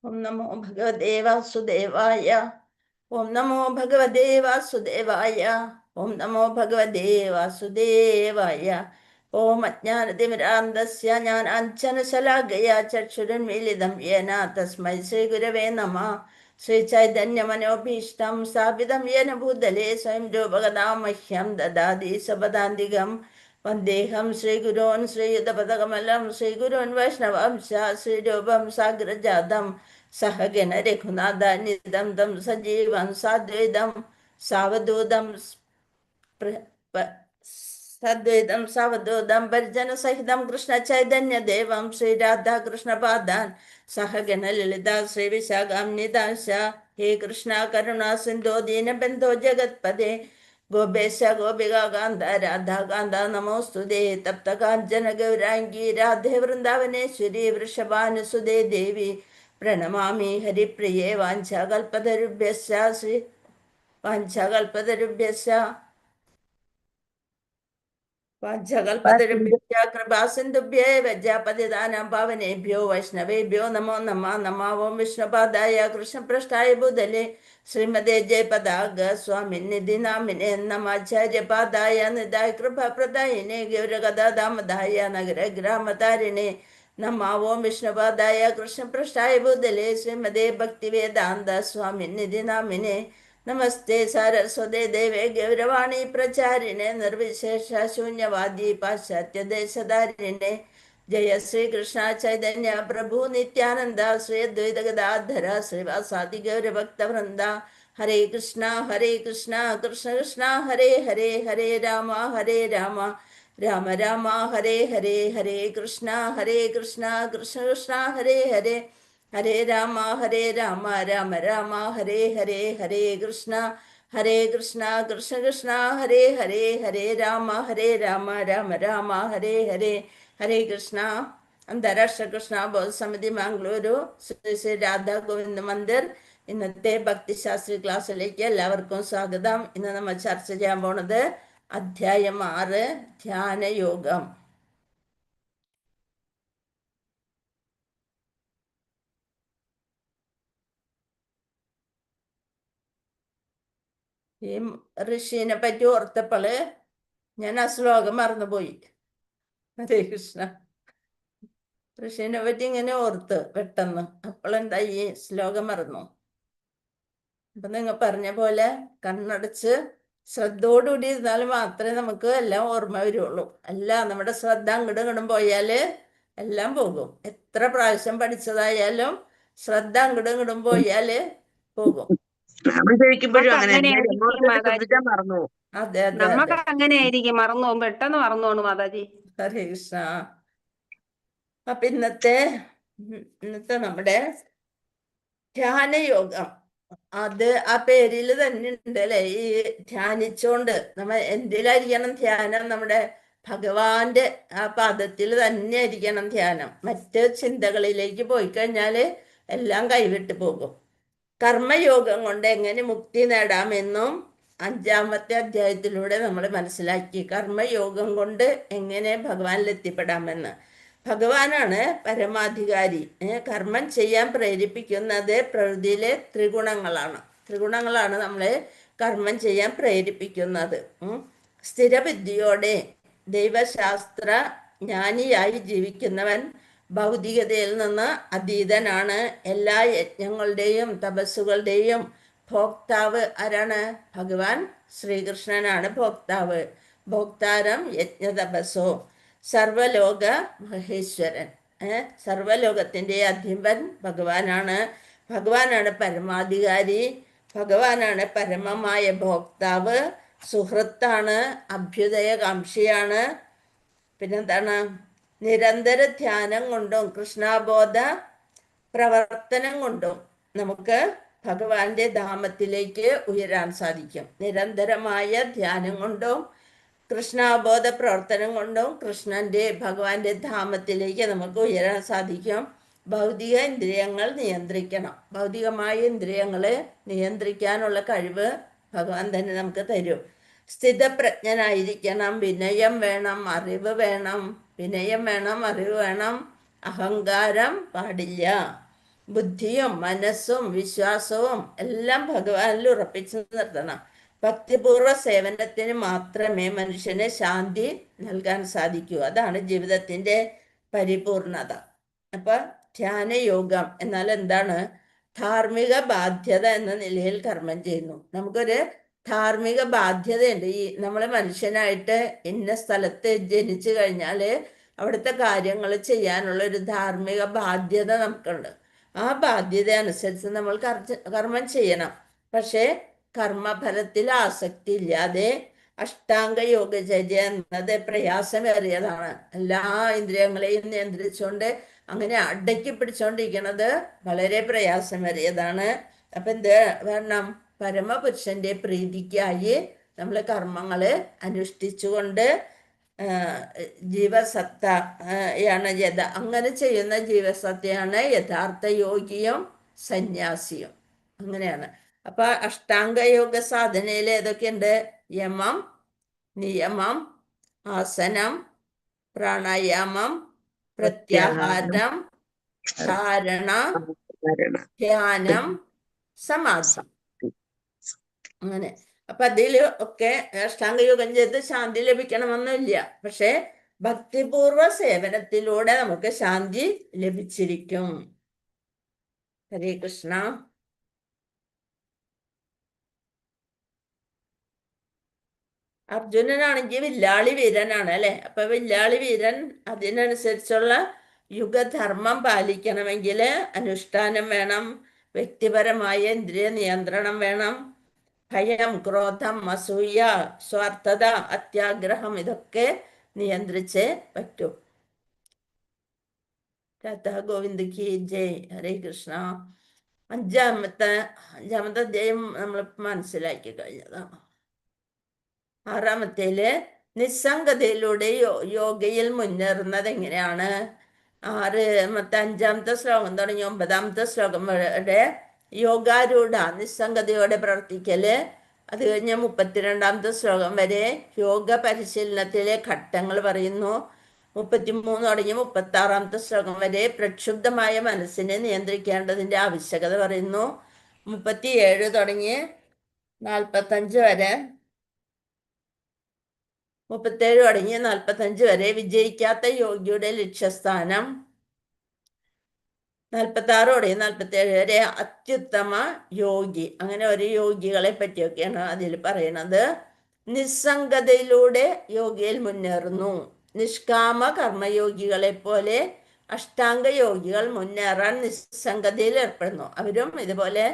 ഓം നമോ ഭഗവതേ വാസുദേവായ. ഓം നമോ ഭഗവതേ വാസുദേവായ. ഓം നമോ ഭഗവതേ വാസുദേവായ. ഓം അജ്ഞാനതിമിരാന്തസ്യ ജ്ഞാനാഞ്ജനശലാകയാ ചക്ഷുരുന്മീലിതം യേന തസ്മൈ ശ്രീഗുരവേ നമഃ. ശ്രീചൈതന്യമനോഭീഷ്ടം സ്ഥാപിതം യേന ഭൂതലേ സ്വയം രൂപകഥാ മഹ്യം ദദാതി സപദാന്തികം. വന്ദേഹം ശ്രീഗുരോൻ ശ്രീയുതപദകമലം ശ്രീഗുരോൻ വൈഷ്ണവാംശ ശ്രീരൂപം സാഗ്രജാതം സഹഗണ രഘുനാഥാനിതം തം സജീവം സാദ്വൈതം സാവധൂതം സദ്വൈതം സാവധൂതം പരിജന സഹിതം കൃഷ്ണ ചൈതന്യ ദേവം ശ്രീരാധാകൃഷ്ണപാദാൻ സഹഗണ ലളിത ശ്രീ വിശാഖാംനിദാശ. ഹേ കൃഷ്ണ കരുണാ സിന്ധോ ദീനബന്ധോ ജഗത്പദേ ഗോപേശ ഗോപികാന്ത രാധാകാന്ത നമോസ്തുതേ. തപ്തകാഞ്ചന ഗൗരാംഗി രാധേ വൃന്ദാവനേശ്വരി വൃഷഭാനുസുതേ ദേവി പ്രണമാമി ഹരിപ്രിയേ. വാഞ്ചാകൽപതരുഭ്യശ്ച കൃപാസിന്ധുഭ്യേ വജ്ജാപതിദാനം പാവനേഭ്യോ വൈഷ്ണവേഭ്യോ നമോ നമഃ. നമഃ ഓം വിഷ്ണുപാദായ കൃഷ്ണപ്രഷ്ടായ ഭൂതലേ ശ്രീമതേ ജയപതാക സ്വാമിനിധി നാമിനെ നമാചാര്യപാദായ നിതായ കൃപാപ്രദായിനെ ഗൗരഗദാമദായ നഗരഗ്രാമതാരിണേ. നമഃ ഓം വിഷ്ണുപാദായ കൃഷ്ണപ്രഷ്ടായ ഭൂതലേ ശ്രീമതേ ഭക്തിവേദാന്ത സ്വാമിനിധി നാമിനെ നമസ്തേ സാരസ്വതേ ദേവേ ഗൗരവാണി പ്രചാരിണെ നിർവിശേഷ ശൂന്യവാദി പാശ്ചാത്യദേശധാരിണെ. ജയ ശ്രീകൃഷ്ണ ചൈതന്യ പ്രഭു നിത്യാനന്ദ ശ്രീ അദ്വൈത ഗദാധര ശ്രീവാസാദി ഗൗരഭക്തവൃന്ദ. ഹരേ കൃഷ്ണ കൃഷ്ണ കൃഷ്ണ ഹരേ ഹരേ. ഹരേ രാമ രാമ രാമ ഹരേ ഹരേ. ഹരേ കൃഷ്ണ കൃഷ്ണ കൃഷ്ണ ഹരേ ഹരേ. ഹരേ രാമ രാമ രാമ ഹരേ ഹരേ. ഹരേ കൃഷ്ണ കൃഷ്ണ കൃഷ്ണ ഹരേ ഹരേ. ഹരേ രാമ രാമ രാമ ഹരേ ഹരേ. ഹരേ കൃഷ്ണ. അന്താരാഷ്ട്ര കൃഷ്ണ ബോധ സമിതി മാംഗ്ലൂരു ശ്രീ ശ്രീ രാധാ ഗോവിന്ദ മന്ദിർ ഇന്നത്തെ ഭക്തിശാസ്ത്രി ക്ലാസ്സിലേക്ക് എല്ലാവർക്കും സ്വാഗതം. ഇന്ന് നമ്മൾ ചർച്ച ചെയ്യാൻ പോണത് അധ്യായം 6 ധ്യാനയോഗം. ഈ ഋഷീനെ പറ്റി ഓർത്തപ്പോള് ഞാൻ ആ ശ്ലോകം മറന്നുപോയി. ഹരേ കൃഷ്ണ. ഋഷീനെ പറ്റി ഇങ്ങനെ ഓർത്ത് പെട്ടെന്ന് അപ്പോഴെന്താ ഈ ശ്ലോകം മറന്നു. അപ്പൊ നിങ്ങൾ പറഞ്ഞ പോലെ കണ്ണടച്ച് ശ്രദ്ധയോടുകൂടി ഇരുന്നാൽ മാത്രമേ നമുക്ക് എല്ലാം ഓർമ്മ വരുള്ളൂ. എല്ലാം നമ്മുടെ ശ്രദ്ധ അങ്ങോട്ടും ഇങ്ങോട്ടും പോയാല് എല്ലാം പോകും. എത്ര പ്രാവശ്യം പഠിച്ചതായാലും ശ്രദ്ധ അങ്ങോട്ടും ഇങ്ങോട്ടും പോയാല് പോകും. അതെ അതെ നമുക്ക് അങ്ങനെയായിരിക്കും, മറന്നു പോകും, പെട്ടെന്ന് മറന്നു പോണു മാതാജി. ഹരേ കൃഷ്ണ. അപ്പൊ ഇന്നത്തെ നമ്മുടെ ധ്യാനയോഗം അത് ആ പേരിൽ തന്നെ ഉണ്ട് അല്ലെ. ഈ ധ്യാനിച്ചോണ്ട് നമ്മ എന്തിലായിരിക്കണം ധ്യാനം? നമ്മുടെ ഭഗവാന്റെ ആ പദത്തിൽ തന്നെ ആയിരിക്കണം ധ്യാനം. മറ്റ് ചിന്തകളിലേക്ക് പോയി കഴിഞ്ഞാല് എല്ലാം കൈവിട്ട് പോകും. കർമ്മയോഗം കൊണ്ട് എങ്ങനെ മുക്തി നേടാമെന്നും 5-ാമത്തെ അധ്യായത്തിലൂടെ നമ്മൾ മനസ്സിലാക്കി. കർമ്മയോഗം കൊണ്ട് എങ്ങനെ ഭഗവാനിൽ എത്തിപ്പെടാമെന്ന്. ഭഗവാനാണ് പരമാധികാരി. കർമ്മം ചെയ്യാൻ പ്രേരിപ്പിക്കുന്നത് പ്രകൃതിയിലെ ത്രിഗുണങ്ങളാണ് നമ്മളെ കർമ്മം ചെയ്യാൻ പ്രേരിപ്പിക്കുന്നത്. സ്ഥിരബുദ്ധിയോടെ ദൈവശാസ്ത്ര ജ്ഞാനിയായി ജീവിക്കുന്നവൻ ഭൗതികതയിൽ നിന്ന് അതീതനാണ്. എല്ലാ യജ്ഞങ്ങളുടെയും തപസ്സുകളുടെയും ഭോക്താവ് ആരാണ്? ഭഗവാൻ ശ്രീകൃഷ്ണനാണ് ഭോക്താവ്. ഭോക്താരം യജ്ഞതപസ്സോ. സർവലോക മഹേശ്വരൻ, സർവലോകത്തിൻ്റെ അധിപൻ ഭഗവാനാണ്. ഭഗവാനാണ് പരമാധികാരി. ഭഗവാനാണ് പരമമായ ഭോക്താവ്. സുഹൃത്താണ്, അഭ്യുദയകാംക്ഷിയാണ്. പിന്നെന്താണ്? നിരന്തര ധ്യാനം കൊണ്ടും കൃഷ്ണബോധ പ്രവർത്തനം കൊണ്ടും നമുക്ക് ഭഗവാന്റെ ധാമത്തിലേക്ക് ഉയരാൻ സാധിക്കും. നിരന്തരമായ ധ്യാനം കൊണ്ടും കൃഷ്ണബോധ പ്രവർത്തനം കൊണ്ടും ഭഗവാന്റെ ധാമത്തിലേക്ക് നമുക്ക് ഉയരാൻ സാധിക്കും. ഭൗതിക ഇന്ദ്രിയങ്ങൾ നിയന്ത്രിക്കണം. ഭൗതികമായ ഇന്ദ്രിയങ്ങളെ നിയന്ത്രിക്കാനുള്ള കഴിവ് ഭഗവാൻ തന്നെ നമുക്ക് തരും. സ്ഥിതപ്രജ്ഞനായിരിക്കണം. വിനയം വേണം, അറിവ് വേണം. വിനയം വേണം, അറിവ് വേണം. അഹങ്കാരം പാടില്ല. ബുദ്ധിയും മനസ്സും വിശ്വാസവും എല്ലാം ഭഗവാനിൽ ഉറപ്പിച്ചു നിർത്തണം. ഭക്തിപൂർവ്വ സേവനത്തിന് മാത്രമേ മനുഷ്യന് ശാന്തി നൽകാൻ സാധിക്കൂ. അതാണ് ജീവിതത്തിന്റെ പരിപൂർണത. അപ്പൊ ധ്യാനയോഗം എന്നാൽ എന്താണ്? ധാർമ്മിക ബാധ്യത എന്ന നിലയിൽ കർമ്മം ചെയ്യുന്നു. നമുക്കൊരു ധാർമ്മിക ബാധ്യതയുണ്ട്. ഈ നമ്മൾ മനുഷ്യനായിട്ട് ഇന്ന സ്ഥലത്ത് ജനിച്ചു കഴിഞ്ഞാല് അവിടുത്തെ കാര്യങ്ങൾ ചെയ്യാനുള്ള ഒരു ധാർമ്മിക ബാധ്യത നമുക്കുണ്ട്. ആ ബാധ്യത അനുസരിച്ച് നമ്മൾ കർമ്മം ചെയ്യണം. പക്ഷേ കർമ്മഫലത്തിൽ ആസക്തി ഇല്ലാതെ അഷ്ടാംഗ യോഗചര്യ എന്നത് പ്രയാസമേറിയതാണ്. എല്ലാ ഇന്ദ്രിയങ്ങളെയും നിയന്ത്രിച്ചുകൊണ്ട് അങ്ങനെ അടക്കി പിടിച്ചുകൊണ്ടിരിക്കുന്നത് വളരെ പ്രയാസമേറിയതാണ്. അപ്പൊ എന്ത് വേണം? പരമപുരുഷന്റെ പ്രീതിക്കായി നമ്മൾ കർമ്മങ്ങള് അനുഷ്ഠിച്ചുകൊണ്ട് ജീവസത്ത യാണ് അങ്ങനെ ചെയ്യുന്ന ജീവസത്തയാണ് യഥാർത്ഥ യോഗിയും സന്യാസിയും. അങ്ങനെയാണ്. അപ്പൊ അഷ്ടാംഗയോഗ സാധനയിൽ ഏതൊക്കെയുണ്ട്? യമം, നിയമം, ആസനം, പ്രാണായാമം, പ്രത്യാഹാരം, ധാരണ, ധ്യാനം, സമാധി. അങ്ങനെ. അപ്പൊ അതില് ഒക്കെ അഷ്ടാംഗയോഗം ചെയ്ത് ശാന്തി ലഭിക്കണമെന്നില്ല. പക്ഷെ ഭക്തിപൂർവ സേവനത്തിലൂടെ നമുക്ക് ശാന്തി ലഭിച്ചിരിക്കും. ഹരേ കൃഷ്ണ. അർജുനനാണെങ്കിൽ വില്ലാളി വീരനാണ് അല്ലെ. അപ്പൊ വില്ലാളി വീരൻ അതിനനുസരിച്ചുള്ള യുഗധർമ്മം പാലിക്കണമെങ്കിൽ അനുഷ്ഠാനം വേണം, വ്യക്തിപരമായ ഇന്ദ്രിയ നിയന്ത്രണം വേണം, ഭയം, ക്രോധം, അസൂയ, സ്വാർത്ഥത, അത്യാഗ്രഹം ഇതൊക്കെ നിയന്ത്രിച്ചേ പറ്റൂ. രാധാ ഗോവിന്ദ് കി ജയ്. ഹരേ കൃഷ്ണ. അഞ്ചാമത്തെ അധ്യായം നമ്മൾ മനസ്സിലാക്കി കഴിഞ്ഞതാണ്. ആറാമത്തേല് നിസ്സംഗതയിലൂടെ യോഗയിൽ മുന്നേറുന്നത് എങ്ങനെയാണ്? അഞ്ചാമത്തെ ശ്ലോകം തുടങ്ങി 9ാമത്തെ ശ്ലോകം വരെ യോഗാരൂഢ നിസ്സംഗതയോടെ പ്രവർത്തിക്കല്. അത് കഴിഞ്ഞ് 32ാമത്തെ ശ്ലോകം വരെ യോഗ പരിശീലനത്തിലെ ഘട്ടങ്ങൾ പറയുന്നു. 33 തുടങ്ങി 36ാമത്തെ ശ്ലോകം വരെ പ്രക്ഷുബ്ധമായ മനസ്സിനെ നിയന്ത്രിക്കേണ്ടതിന്റെ ആവശ്യകത പറയുന്നു. 37 തുടങ്ങി 45 വരെ 37 തുടങ്ങി 45 വരെ വിജയിക്കാത്ത യോഗിയുടെ ലക്ഷ്യസ്ഥാനം. 46 തുടങ്ങി 47 വരെ അത്യുത്തമ യോഗി. അങ്ങനെ ഒരു യോഗികളെ പറ്റിയൊക്കെയാണ് അതിൽ പറയുന്നത്. നിസ്സംഗതയിലൂടെ യോഗയിൽ മുന്നേറുന്നു. നിഷ്കാമ കർമ്മയോഗികളെ പോലെ അഷ്ടാംഗ യോഗികൾ മുന്നേറാൻ നിസ്സംഗതയിൽ ഏർപ്പെടുന്നു. അവരും ഇതുപോലെ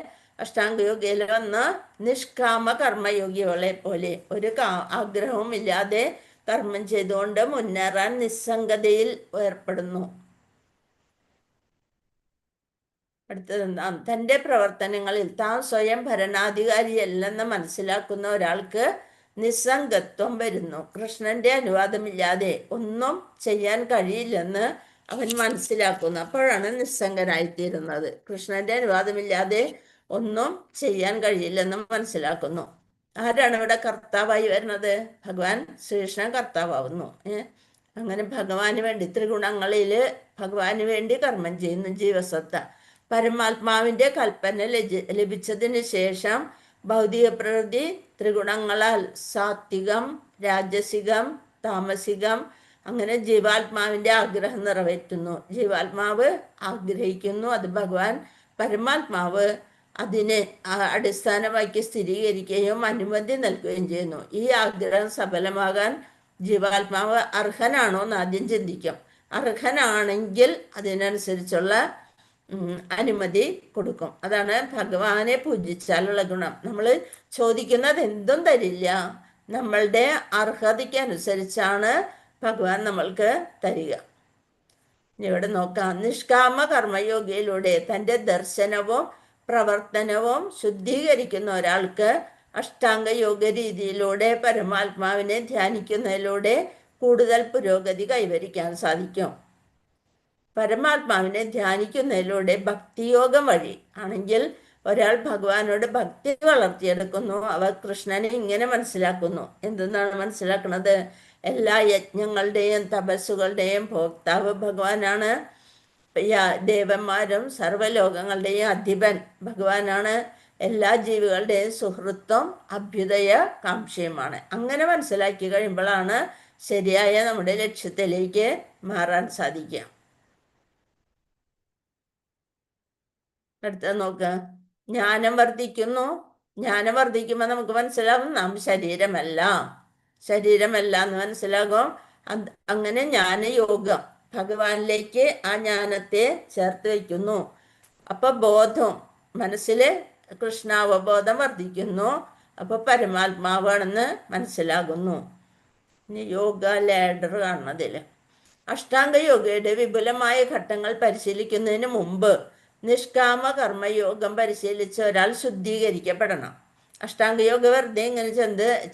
അഷ്ടാംഗയോഗയിൽ വന്ന് നിഷ്കാമ കർമ്മയോഗികളെ പോലെ ഒരു ആഗ്രഹവും ഇല്ലാതെ കർമ്മം ചെയ്തുകൊണ്ട് മുന്നേറാൻ നിസ്സംഗതയിൽ ഏർപ്പെടുന്നു. അടുത്തത് തൻ്റെ പ്രവർത്തനങ്ങളിൽ താൻ സ്വയം ഭരണാധികാരിയല്ലെന്ന് മനസ്സിലാക്കുന്ന ഒരാൾക്ക് നിസ്സംഗത്വം വരുന്നു. കൃഷ്ണന്റെ അനുവാദമില്ലാതെ ഒന്നും ചെയ്യാൻ കഴിയില്ലെന്ന് അവൻ മനസ്സിലാക്കുന്നു. അപ്പോഴാണ് നിസ്സംഗനായിത്തീരുന്നത്. കൃഷ്ണന്റെ അനുവാദമില്ലാതെ ഒന്നും ചെയ്യാൻ കഴിയില്ലെന്ന് മനസ്സിലാക്കുന്നു. ആരാണ് ഇവിടെ കർത്താവായി വരുന്നത്? ഭഗവാൻ ശ്രീകൃഷ്ണൻ കർത്താവുന്നു. അങ്ങനെ ഭഗവാന് വേണ്ടി ത്രിഗുണങ്ങളില് ഭഗവാന് വേണ്ടി കർമ്മം ചെയ്യുന്നു ജീവസത്ത. പരമാത്മാവിന്റെ കൽപ്പന ലഭിച്ചതിന് ശേഷം ഭൗതിക പ്രകൃതി ത്രിഗുണങ്ങളാൽ സാത്വികം, രാജസികം, താമസികം അങ്ങനെ ജീവാത്മാവിന്റെ ആഗ്രഹം നിറവേറ്റുന്നു. ജീവാത്മാവ് ആഗ്രഹിക്കുന്നു, അത് ഭഗവാൻ പരമാത്മാവ് അതിനെ അടിസ്ഥാനമാക്കി സ്ഥിരീകരിക്കുകയും അനുമതി നൽകുകയും ചെയ്യുന്നു. ഈ ആഗ്രഹം സഫലമാകാൻ ജീവാത്മാവ് അർഹനാണോ എന്ന് ആദ്യം ചിന്തിക്കും. അർഹനാണെങ്കിൽ അതിനനുസരിച്ചുള്ള അനുമതി കൊടുക്കും. അതാണ് ഭഗവാനെ പൂജിച്ചാലുള്ള ഗുണം. നമ്മൾ ചോദിക്കുന്നത് എന്തും തരില്ല, നമ്മളുടെ അർഹതയ്ക്ക് അനുസരിച്ചാണ് ഭഗവാൻ നമ്മൾക്ക് തരിക. ഇവിടെ നോക്കാം. നിഷ്കാമ കർമ്മയോഗിയിലൂടെ തൻ്റെ ദർശനവും പ്രവർത്തനവും ശുദ്ധീകരിക്കുന്ന ഒരാൾക്ക് അഷ്ടാംഗ യോഗ രീതിയിലൂടെ പരമാത്മാവിനെ ധ്യാനിക്കുന്നതിലൂടെ കൂടുതൽ പുരോഗതി കൈവരിക്കാൻ സാധിക്കും. പരമാത്മാവിനെ ധ്യാനിക്കുന്നതിലൂടെ ഭക്തിയോഗം വഴി ആണെങ്കിൽ ഒരാൾ ഭഗവാനോട് ഭക്തി വളർത്തിയെടുക്കുന്നു. അവർ കൃഷ്ണനെ ഇങ്ങനെ മനസ്സിലാക്കുന്നു. എന്തെന്നാണ് മനസ്സിലാക്കുന്നത്? എല്ലാ യജ്ഞങ്ങളുടെയും തപസ്സുകളുടെയും ഭോക്താവ് ഭഗവാനാണ്. ദേവന്മാരും സർവ്വലോകങ്ങളുടെയും അധിപൻ ഭഗവാനാണ്. എല്ലാ ജീവികളുടെയും സുഹൃത്തും അഭ്യുദയ കാംക്ഷയുമാണ്. അങ്ങനെ മനസ്സിലാക്കി കഴിയുമ്പോഴാണ് ശരിയായ നമ്മുടെ ലക്ഷ്യത്തിലേക്ക് മാറാൻ സാധിക്കുക. അടുത്ത നോക്കുക. ജ്ഞാനം വർദ്ധിക്കുന്നു. ജ്ഞാനം വർദ്ധിക്കുമ്പോൾ നമുക്ക് മനസ്സിലാവും നാം ശരീരമല്ല എന്ന് മനസ്സിലാകും. അങ്ങനെ ജ്ഞാനയോഗം ഭഗവാനിലേക്ക് ആ ജ്ഞാനത്തെ ചേർത്ത് വയ്ക്കുന്നു. അപ്പൊ ബോധം മനസ്സില് കൃഷ്ണാവബോധം വർദ്ധിക്കുന്നു. അപ്പൊ പരമാത്മാവാണെന്ന് മനസ്സിലാകുന്നു. ഇനി യോഗ ലാഡർ കാണുന്നതില് അഷ്ടാംഗ യോഗയുടെ വിപുലമായ ഘട്ടങ്ങൾ പരിശീലിക്കുന്നതിന് മുമ്പ് നിഷ്കാമ കർമ്മയോഗം പരിശീലിച്ച ഒരാൾ ശുദ്ധീകരിക്കപ്പെടണം. അഷ്ടാംഗയോഗ വെറുതെ ഇങ്ങനെ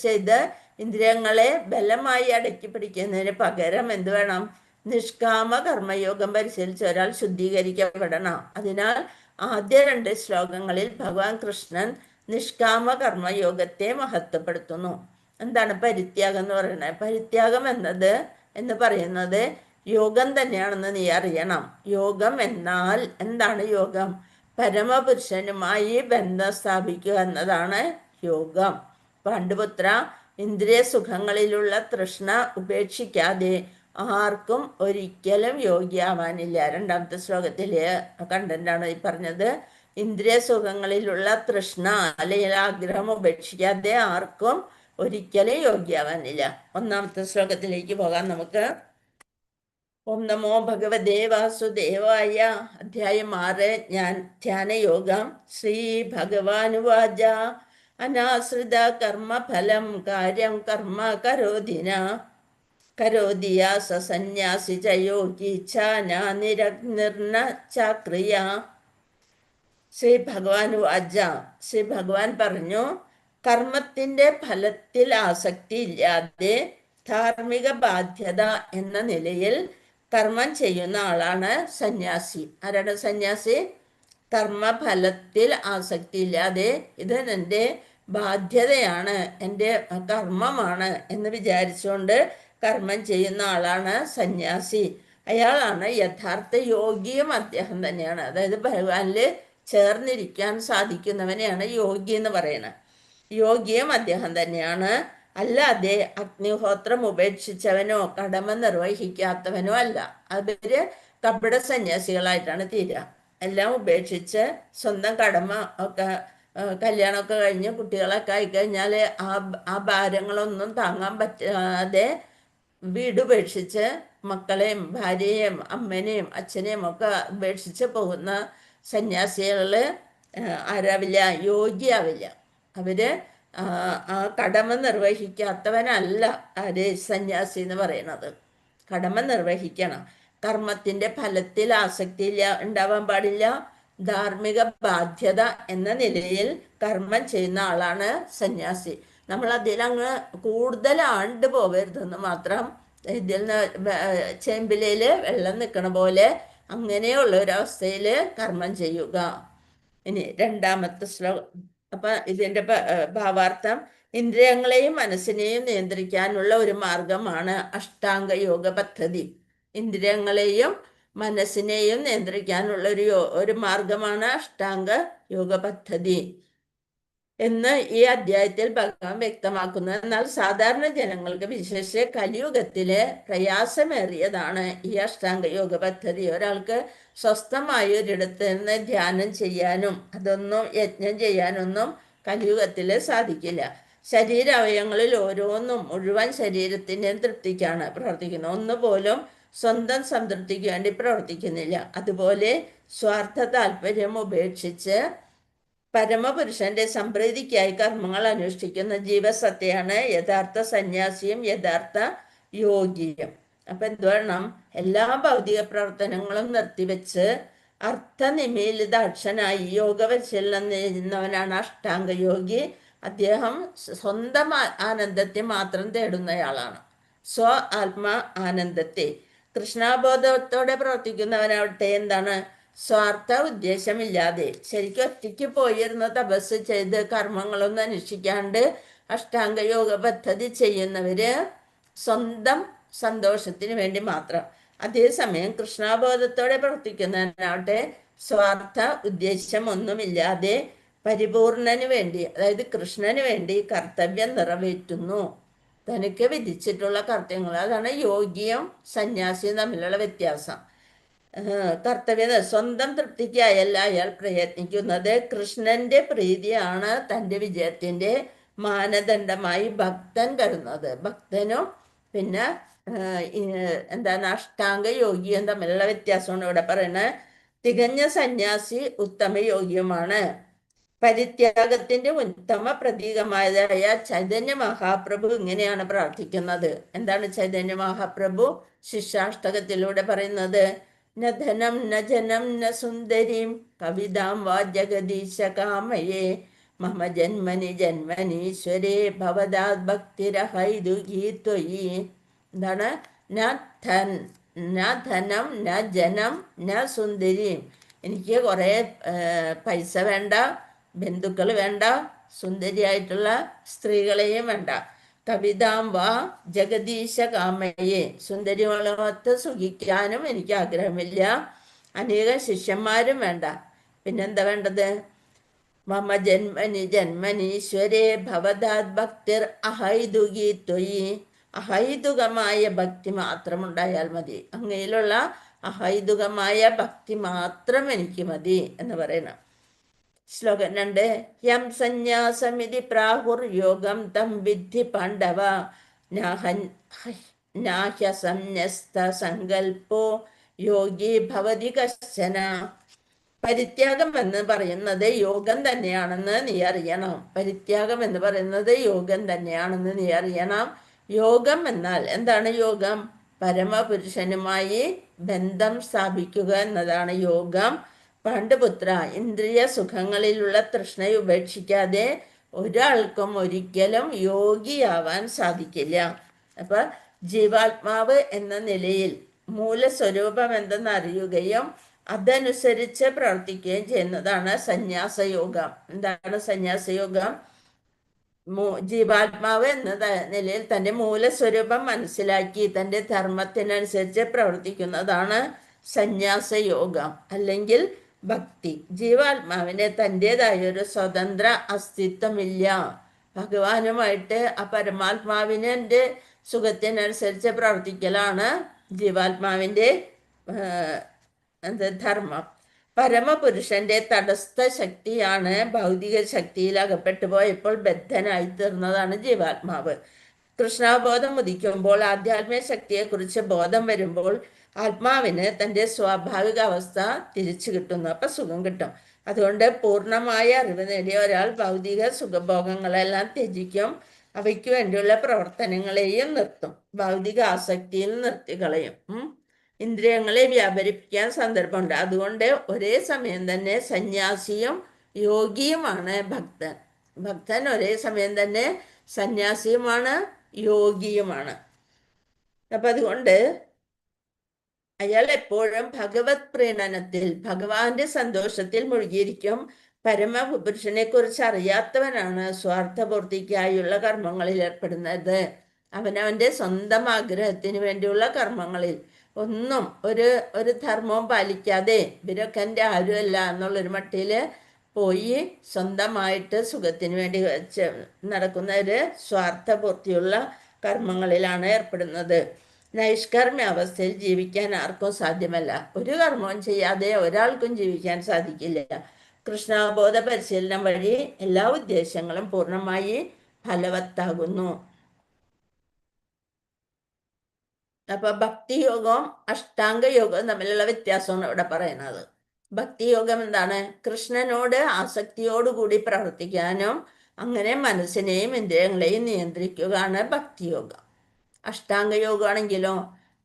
ചെയ്ത് ഇന്ദ്രിയങ്ങളെ ബലമായി അടക്കി പിടിക്കുന്നതിന് പകരം എന്ത് വേണം? നിഷ്കാമ കർമ്മയോഗം പരിശീലിച്ച ഒരാൾ ശുദ്ധീകരിക്കപ്പെടണം. അതിനാൽ ആദ്യ 2 ശ്ലോകങ്ങളിൽ ഭഗവാൻ കൃഷ്ണൻ നിഷ്കാമ കർമ്മയോഗത്തെ മഹത്വപ്പെടുത്തുന്നു. എന്താണ് പരിത്യാഗം എന്ന് പറയുന്നത്? പരിത്യാഗം എന്ന് പറയുന്നത് യോഗം തന്നെയാണെന്ന് നീ അറിയണം. യോഗം എന്നാൽ എന്താണ് യോഗം? പരമപുരുഷനുമായി ബന്ധം സ്ഥാപിക്കുക എന്നതാണ് യോഗം. പാണ്ഡുപുത്ര, ഇന്ദ്രിയ സുഖങ്ങളിലുള്ള തൃഷ്ണ ഉപേക്ഷിക്കാതെ ആർക്കും ഒരിക്കലും യോഗ്യാവാനില്ല. 2ാമത്തെ ശ്ലോകത്തിലെ കണ്ടന്റാണ് ഈ പറഞ്ഞത്. ഇന്ദ്രിയ സുഖങ്ങളിലുള്ള തൃഷ്ണ അല്ലെങ്കിൽ ആഗ്രഹം ഉപേക്ഷിക്കാതെ ആർക്കും ഒരിക്കലും യോഗ്യാവാനില്ല. 1ാമത്തെ ശ്ലോകത്തിലേക്ക് പോകാം നമുക്ക്. ഓം നമോ ഭഗവതേ വാസുദേവായ. അധ്യായം 6. ധ്യാനയോഗം. ശ്രീ ഭഗവാനുവാച. അനാശ്രിത കർമ്മഫലം കാര്യം കർമ്മ കരോതിയ സന്യാസി ച യോഗി നിരഗ്നിർന ചക്രിയ. ശ്രീ ഭഗവാനുവാച. ശ്രീ ഭഗവാൻ പറഞ്ഞു, കർമ്മത്തിന്റെ ഫലത്തിൽ ആസക്തി ഇല്ലാതെ ധാർമ്മിക ബാധ്യത എന്ന നിലയിൽ കർമ്മം ചെയ്യുന്ന ആളാണ് സന്യാസി. ആരാണ് സന്യാസി? കർമ്മഫലത്തിൽ ആസക്തി ഇല്ലാതെ ഇത് എൻ്റെ ബാധ്യതയാണ്, എൻ്റെ കർമ്മമാണ് എന്ന് വിചാരിച്ചുകൊണ്ട് കർമ്മം ചെയ്യുന്ന ആളാണ് സന്യാസി. അയാളാണ് യഥാർത്ഥ യോഗിയും അദ്ദേഹം തന്നെയാണ്. അതായത് ഭഗവാനിൽ ചേർന്നിരിക്കാൻ സാധിക്കുന്നവനെയാണ് യോഗി എന്ന് പറയുന്നത്. യോഗിയും അദ്ദേഹം തന്നെയാണ്. അല്ലാതെ അഗ്നിഹോത്രം ഉപേക്ഷിച്ചവനോ കടമ നിർവഹിക്കാത്തവനോ അല്ല. അവര് കപട സന്യാസികളായിട്ടാണ് തീരുക. എല്ലാം ഉപേക്ഷിച്ച് സ്വന്തം കടമ ഒക്കെ കല്യാണമൊക്കെ കഴിഞ്ഞ് കുട്ടികളൊക്കെ ആയിക്കഴിഞ്ഞാൽ ആ ഭാരങ്ങളൊന്നും താങ്ങാൻ പറ്റാതെ വീടുപേക്ഷിച്ച് മക്കളെയും ഭാര്യയെയും അമ്മനെയും അച്ഛനെയും ഒക്കെ ഉപേക്ഷിച്ച് പോകുന്ന സന്യാസികൾ ആരാവില്ല? യോഗിയാവില്ല. അവര് ആ കടമ നിർവഹിക്കാത്തവനല്ല ആര് സന്യാസി എന്ന് പറയുന്നത്. കടമ നിർവഹിക്കണം. കർമ്മത്തിന്റെ ഫലത്തിൽ ആസക്തി ഉണ്ടാവാൻ പാടില്ല. ധാർമ്മിക ബാധ്യത എന്ന നിലയിൽ കർമ്മം ചെയ്യുന്ന ആളാണ് സന്യാസി. നമ്മൾ അതിലങ്ങ് കൂടുതൽ ആണ്ട് പോകരുതെന്ന് മാത്രം. ഇതിൽ നിന്ന് ചേമ്പിലയിൽ വെള്ളം നിൽക്കണ പോലെ അങ്ങനെയുള്ള ഒരവസ്ഥയിൽ കർമ്മം ചെയ്യുക. ഇനി 2ാമത്തെ ശ്ലോകം. അപ്പൊ ഇതിന്റെ ഭാവാർത്ഥം, ഇന്ദ്രിയങ്ങളെയും മനസ്സിനെയും നിയന്ത്രിക്കാനുള്ള ഒരു മാർഗമാണ് അഷ്ടാംഗ യോഗ പദ്ധതി. ഇന്ദ്രിയങ്ങളെയും മനസ്സിനെയും നിയന്ത്രിക്കാനുള്ള ഒരു മാർഗമാണ് അഷ്ടാംഗ യോഗ പദ്ധതി എന്ന് ഈ അധ്യായത്തിൽ ഭഗവാൻ വ്യക്തമാക്കുന്നു. എന്നാൽ സാധാരണ ജനങ്ങൾക്ക്, വിശേഷിച്ച് കലിയുഗത്തിലെ പ്രയാസമേറിയതാണ് ഈ അഷ്ടാംഗ യോഗ പദ്ധതി. ഒരാൾക്ക് സ്വസ്ഥമായ ഒരിടത്ത് നിന്ന് ധ്യാനം ചെയ്യാനും അതൊന്നും യജ്ഞം ചെയ്യാനൊന്നും കലിയുഗത്തിൽ സാധിക്കില്ല. ശരീരാവയവങ്ങളിൽ ഓരോന്നും മുഴുവൻ ശരീരത്തിൻ്റെയും തൃപ്തിക്കാണ് പ്രവർത്തിക്കുന്നത്. ഒന്നുപോലും സ്വന്തം സംതൃപ്തിക്ക് വേണ്ടി പ്രവർത്തിക്കുന്നില്ല. അതുപോലെ സ്വാർത്ഥ താല്പര്യം ഉപേക്ഷിച്ച് പരമപുരുഷന്റെ സംപ്രീതിക്കായി കർമ്മങ്ങൾ അനുഷ്ഠിക്കുന്ന ജീവസത്തയാണ് യഥാർത്ഥ സന്യാസിയും യഥാർത്ഥ യോഗിയും. അപ്പൊ എന്ത് വേണം? എല്ലാ ഭൗതിക പ്രവർത്തനങ്ങളും നിർത്തിവെച്ച് അർത്ഥനിമീലിതാക്ഷനായി യോഗ പരിശീലനം നേടുന്നവനാണ് അഷ്ടാംഗ യോഗി. അദ്ദേഹം സ്വന്തം ആനന്ദത്തെ മാത്രം തേടുന്നയാളാണ്. സ്വ ആത്മാ ആനന്ദത്തെ. കൃഷ്ണാബോധത്തോടെ പ്രവർത്തിക്കുന്നവനാവട്ടെ എന്താണ്? സ്വാർത്ഥ ഉദ്ദേശമില്ലാതെ ശരിക്കും ഒറ്റയ്ക്ക് പോയിരുന്ന തപസ് ചെയ്ത് കർമ്മങ്ങളൊന്നും അനുഷ്ഠിക്കാണ്ട് അഷ്ടാംഗ യോഗ പദ്ധതി ചെയ്യുന്നവര് സ്വന്തം സന്തോഷത്തിന് വേണ്ടി മാത്രം, അതേസമയം കൃഷ്ണാബോധത്തോടെ പ്രവർത്തിക്കുന്നതിനാവട്ടെ സ്വാർത്ഥ ഉദ്ദേശ്യം ഒന്നുമില്ലാതെ പരിപൂർണന് വേണ്ടി, അതായത് കൃഷ്ണന് വേണ്ടി കർത്തവ്യം നിറവേറ്റുന്നു. തനിക്ക് വിധിച്ചിട്ടുള്ള കർത്തവ്യങ്ങൾ. അതാണ് യോഗിയും സന്യാസിയും തമ്മിലുള്ള വ്യത്യാസം. കർത്തവ്യം സ്വന്തം തൃപ്തിക്കായല്ല അയാൾ പ്രയത്നിക്കുന്നത്. കൃഷ്ണന്റെ പ്രീതിയാണ് തൻ്റെ വിജയത്തിന്റെ മാനദണ്ഡമായി ഭക്തൻ കരുതുന്നത്. ഭക്തനും പിന്നെ എന്താണ് അഷ്ടാംഗ യോഗിയും തമ്മിലുള്ള വ്യത്യാസമാണ് ഇവിടെ പറയുന്നത്. തികഞ്ഞ സന്യാസി ഉത്തമ യോഗിയുമാണ്. പരിത്യാഗത്തിന്റെ ഉത്തമ പ്രതീകമായതായ ചൈതന്യ മഹാപ്രഭു ഇങ്ങനെയാണ് പ്രാർത്ഥിക്കുന്നത്. എന്താണ് ചൈതന്യ മഹാപ്രഭു ശിഷ്യാഷ്ടകത്തിലൂടെ പറയുന്നത്? ന ധനം ന ജനം ന സുന്ദരീം കവിതാം വാ ജഗദീശ കാമയേ മമ ജന്മനി ജന്മനീശ്വരേ ഭവദാത് ഭക്തിരഹൈതുകീ ത്വയി. എന്താണ്? ന ധനം ന ജനം ന സുന്ദരീം. എനിക്ക് കുറേ പൈസ വേണ്ട, ബന്ധുക്കൾ വേണ്ട, സുന്ദരിയായിട്ടുള്ള സ്ത്രീകളെയും വേണ്ട. കവിതാം വാ ജഗദീശ കാമയെ. സുന്ദരികളൊത്ത് സുഖിക്കാനും എനിക്ക് ആഗ്രഹമില്ല. അനേകം ശിഷ്യന്മാരും വേണ്ട. പിന്നെന്താ വേണ്ടത്? മമ ജന്മനി ജന്മനീശ്വരേ ഭവദാത് ഭക്തിർ അഹൈതുകി ത്വയി. അഹൈതുകമായ ഭക്തി മാത്രം ഉണ്ടായാൽ മതി. അങ്ങയിലുള്ള അഹൈതുകമായ ഭക്തി മാത്രം എനിക്ക് മതി എന്ന് പറയണം. ശ്ലോകം 2. യം സന്യാസമിതി പ്രാഹുർ യോഗം തം വിദ്ധി പാണ്ഡവ നാഹ്യസന്യസ്ത സങ്കൽപ്പോ യോഗി ഭവതി കശ്ചന. പരിത്യാഗം എന്ന് പറയുന്നത് യോഗം തന്നെയാണെന്ന് നീ അറിയണം. പരിത്യാഗം എന്ന് പറയുന്നത് യോഗം തന്നെയാണെന്ന് നീ അറിയണം. യോഗം എന്നാൽ എന്താണ്? യോഗം പരമപുരുഷനുമായി ബന്ധം സ്ഥാപിക്കുക എന്നതാണ് യോഗം. പാണ്ഡുപുത്ര, ഇന്ദ്രിയ സുഖങ്ങളിലുള്ള തൃഷ്ണയെ ഉപേക്ഷിക്കാതെ ഒരാൾക്കും ഒരിക്കലും യോഗിയാവാൻ സാധിക്കില്ല. അപ്പൊ ജീവാത്മാവ് എന്ന നിലയിൽ മൂലസ്വരൂപം എന്തെന്ന് അറിയുകയും അതനുസരിച്ച് പ്രവർത്തിക്കുകയും ചെയ്യുന്നതാണ് സന്യാസയോഗം. എന്താണ് സന്യാസയോഗം? ജീവാത്മാവ് എന്ന നിലയിൽ തൻ്റെ മൂലസ്വരൂപം മനസ്സിലാക്കി തൻ്റെ ധർമ്മത്തിനനുസരിച്ച് പ്രവർത്തിക്കുന്നതാണ് സന്യാസയോഗം അല്ലെങ്കിൽ ഭക്തി. ജീവാത്മാവിന് തൻ്റെതായ ഒരു സ്വതന്ത്ര അസ്തിത്വമില്ല. ഭഗവാനുമായിട്ട് ആ പരമാത്മാവിനെ സുഖത്തിനനുസരിച്ച് പ്രവർത്തിക്കലാണ് ജീവാത്മാവിൻ്റെ ധർമ്മം. പരമപുരുഷന്റെ തടസ്ഥ ശക്തിയാണ് ഭൗതിക ശക്തിയിൽ അകപ്പെട്ടു പോയപ്പോൾ ബദ്ധനായി തീർന്നതാണ് ജീവാത്മാവ്. കൃഷ്ണാബോധം ഉദിക്കുമ്പോൾ, ആധ്യാത്മിക ശക്തിയെക്കുറിച്ച് ബോധം വരുമ്പോൾ ആത്മാവിന് തൻ്റെ സ്വാഭാവിക അവസ്ഥ തിരിച്ചു കിട്ടുന്നു. അപ്പൊ സുഖം കിട്ടും. അതുകൊണ്ട് പൂർണ്ണമായ അറിവ് നേടിയ ഒരാൾ ഭൗതിക സുഖഭോഗങ്ങളെല്ലാം ത്യജിക്കും. അവയ്ക്ക് വേണ്ടിയുള്ള പ്രവർത്തനങ്ങളെയും നിർത്തും. ഭൗതിക ആസക്തിയിൽ നിർത്തിക്കളയും. ഇന്ദ്രിയങ്ങളെ വ്യാപരിപ്പിക്കാൻ സന്ദർഭമുണ്ട്. അതുകൊണ്ട് ഒരേ സമയം തന്നെ സന്യാസിയും യോഗിയുമാണ് ഭക്തൻ. ഭക്തൻ ഒരേ സമയം തന്നെ സന്യാസിയുമാണ് യോഗിയുമാണ്. അപ്പൊ അതുകൊണ്ട് അയാൾ എപ്പോഴും ഭഗവത് പ്രീണനത്തിൽ, ഭഗവാന്റെ സന്തോഷത്തിൽ മുഴുകിയിരിക്കും. പരമപുരുഷനെ കുറിച്ച് അറിയാത്തവനാണ് സ്വാർത്ഥപൂർത്തിക്കായുള്ള കർമ്മങ്ങളിൽ ഏർപ്പെടുന്നത്. അവനവന്റെ സ്വന്തം ആഗ്രഹത്തിന് വേണ്ടിയുള്ള കർമ്മങ്ങളിൽ ഒന്നും ഒരു ധർമ്മവും പാലിക്കാതെ ഇവരൊക്കെ ആരുമല്ല എന്നുള്ളൊരു മട്ടിൽ പോയി സ്വന്തമായിട്ട് സുഖത്തിന് വേണ്ടി നടക്കുന്നവര് സ്വാർത്ഥപൂർത്തിയുള്ള കർമ്മങ്ങളിലാണ് ഏർപ്പെടുന്നത്. നൈഷ്കർമ്മ്യ അവസ്ഥയിൽ ജീവിക്കാൻ ആർക്കും സാധ്യമല്ല. ഒരു കർമ്മവും ചെയ്യാതെ ഒരാൾക്കും ജീവിക്കാൻ സാധിക്കില്ല. കൃഷ്ണബോധ പരിശീലനം വഴി എല്ലാ ഉദ്ദേശങ്ങളും പൂർണ്ണമായി ഫലവത്താകുന്നു. അപ്പൊ ഭക്തിയോഗവും അഷ്ടാംഗ യോഗവും തമ്മിലുള്ള വ്യത്യാസമാണ് ഇവിടെ പറയുന്നത്. ഭക്തിയോഗം എന്താണ്? കൃഷ്ണനോട് ആസക്തിയോടുകൂടി പ്രവർത്തിക്കാനും അങ്ങനെ മനസ്സിനെയും ഇന്ദ്രിയങ്ങളെയും നിയന്ത്രിക്കുകയാണ് ഭക്തിയോഗം. അഷ്ടാംഗ യോഗമാണെങ്കിലോ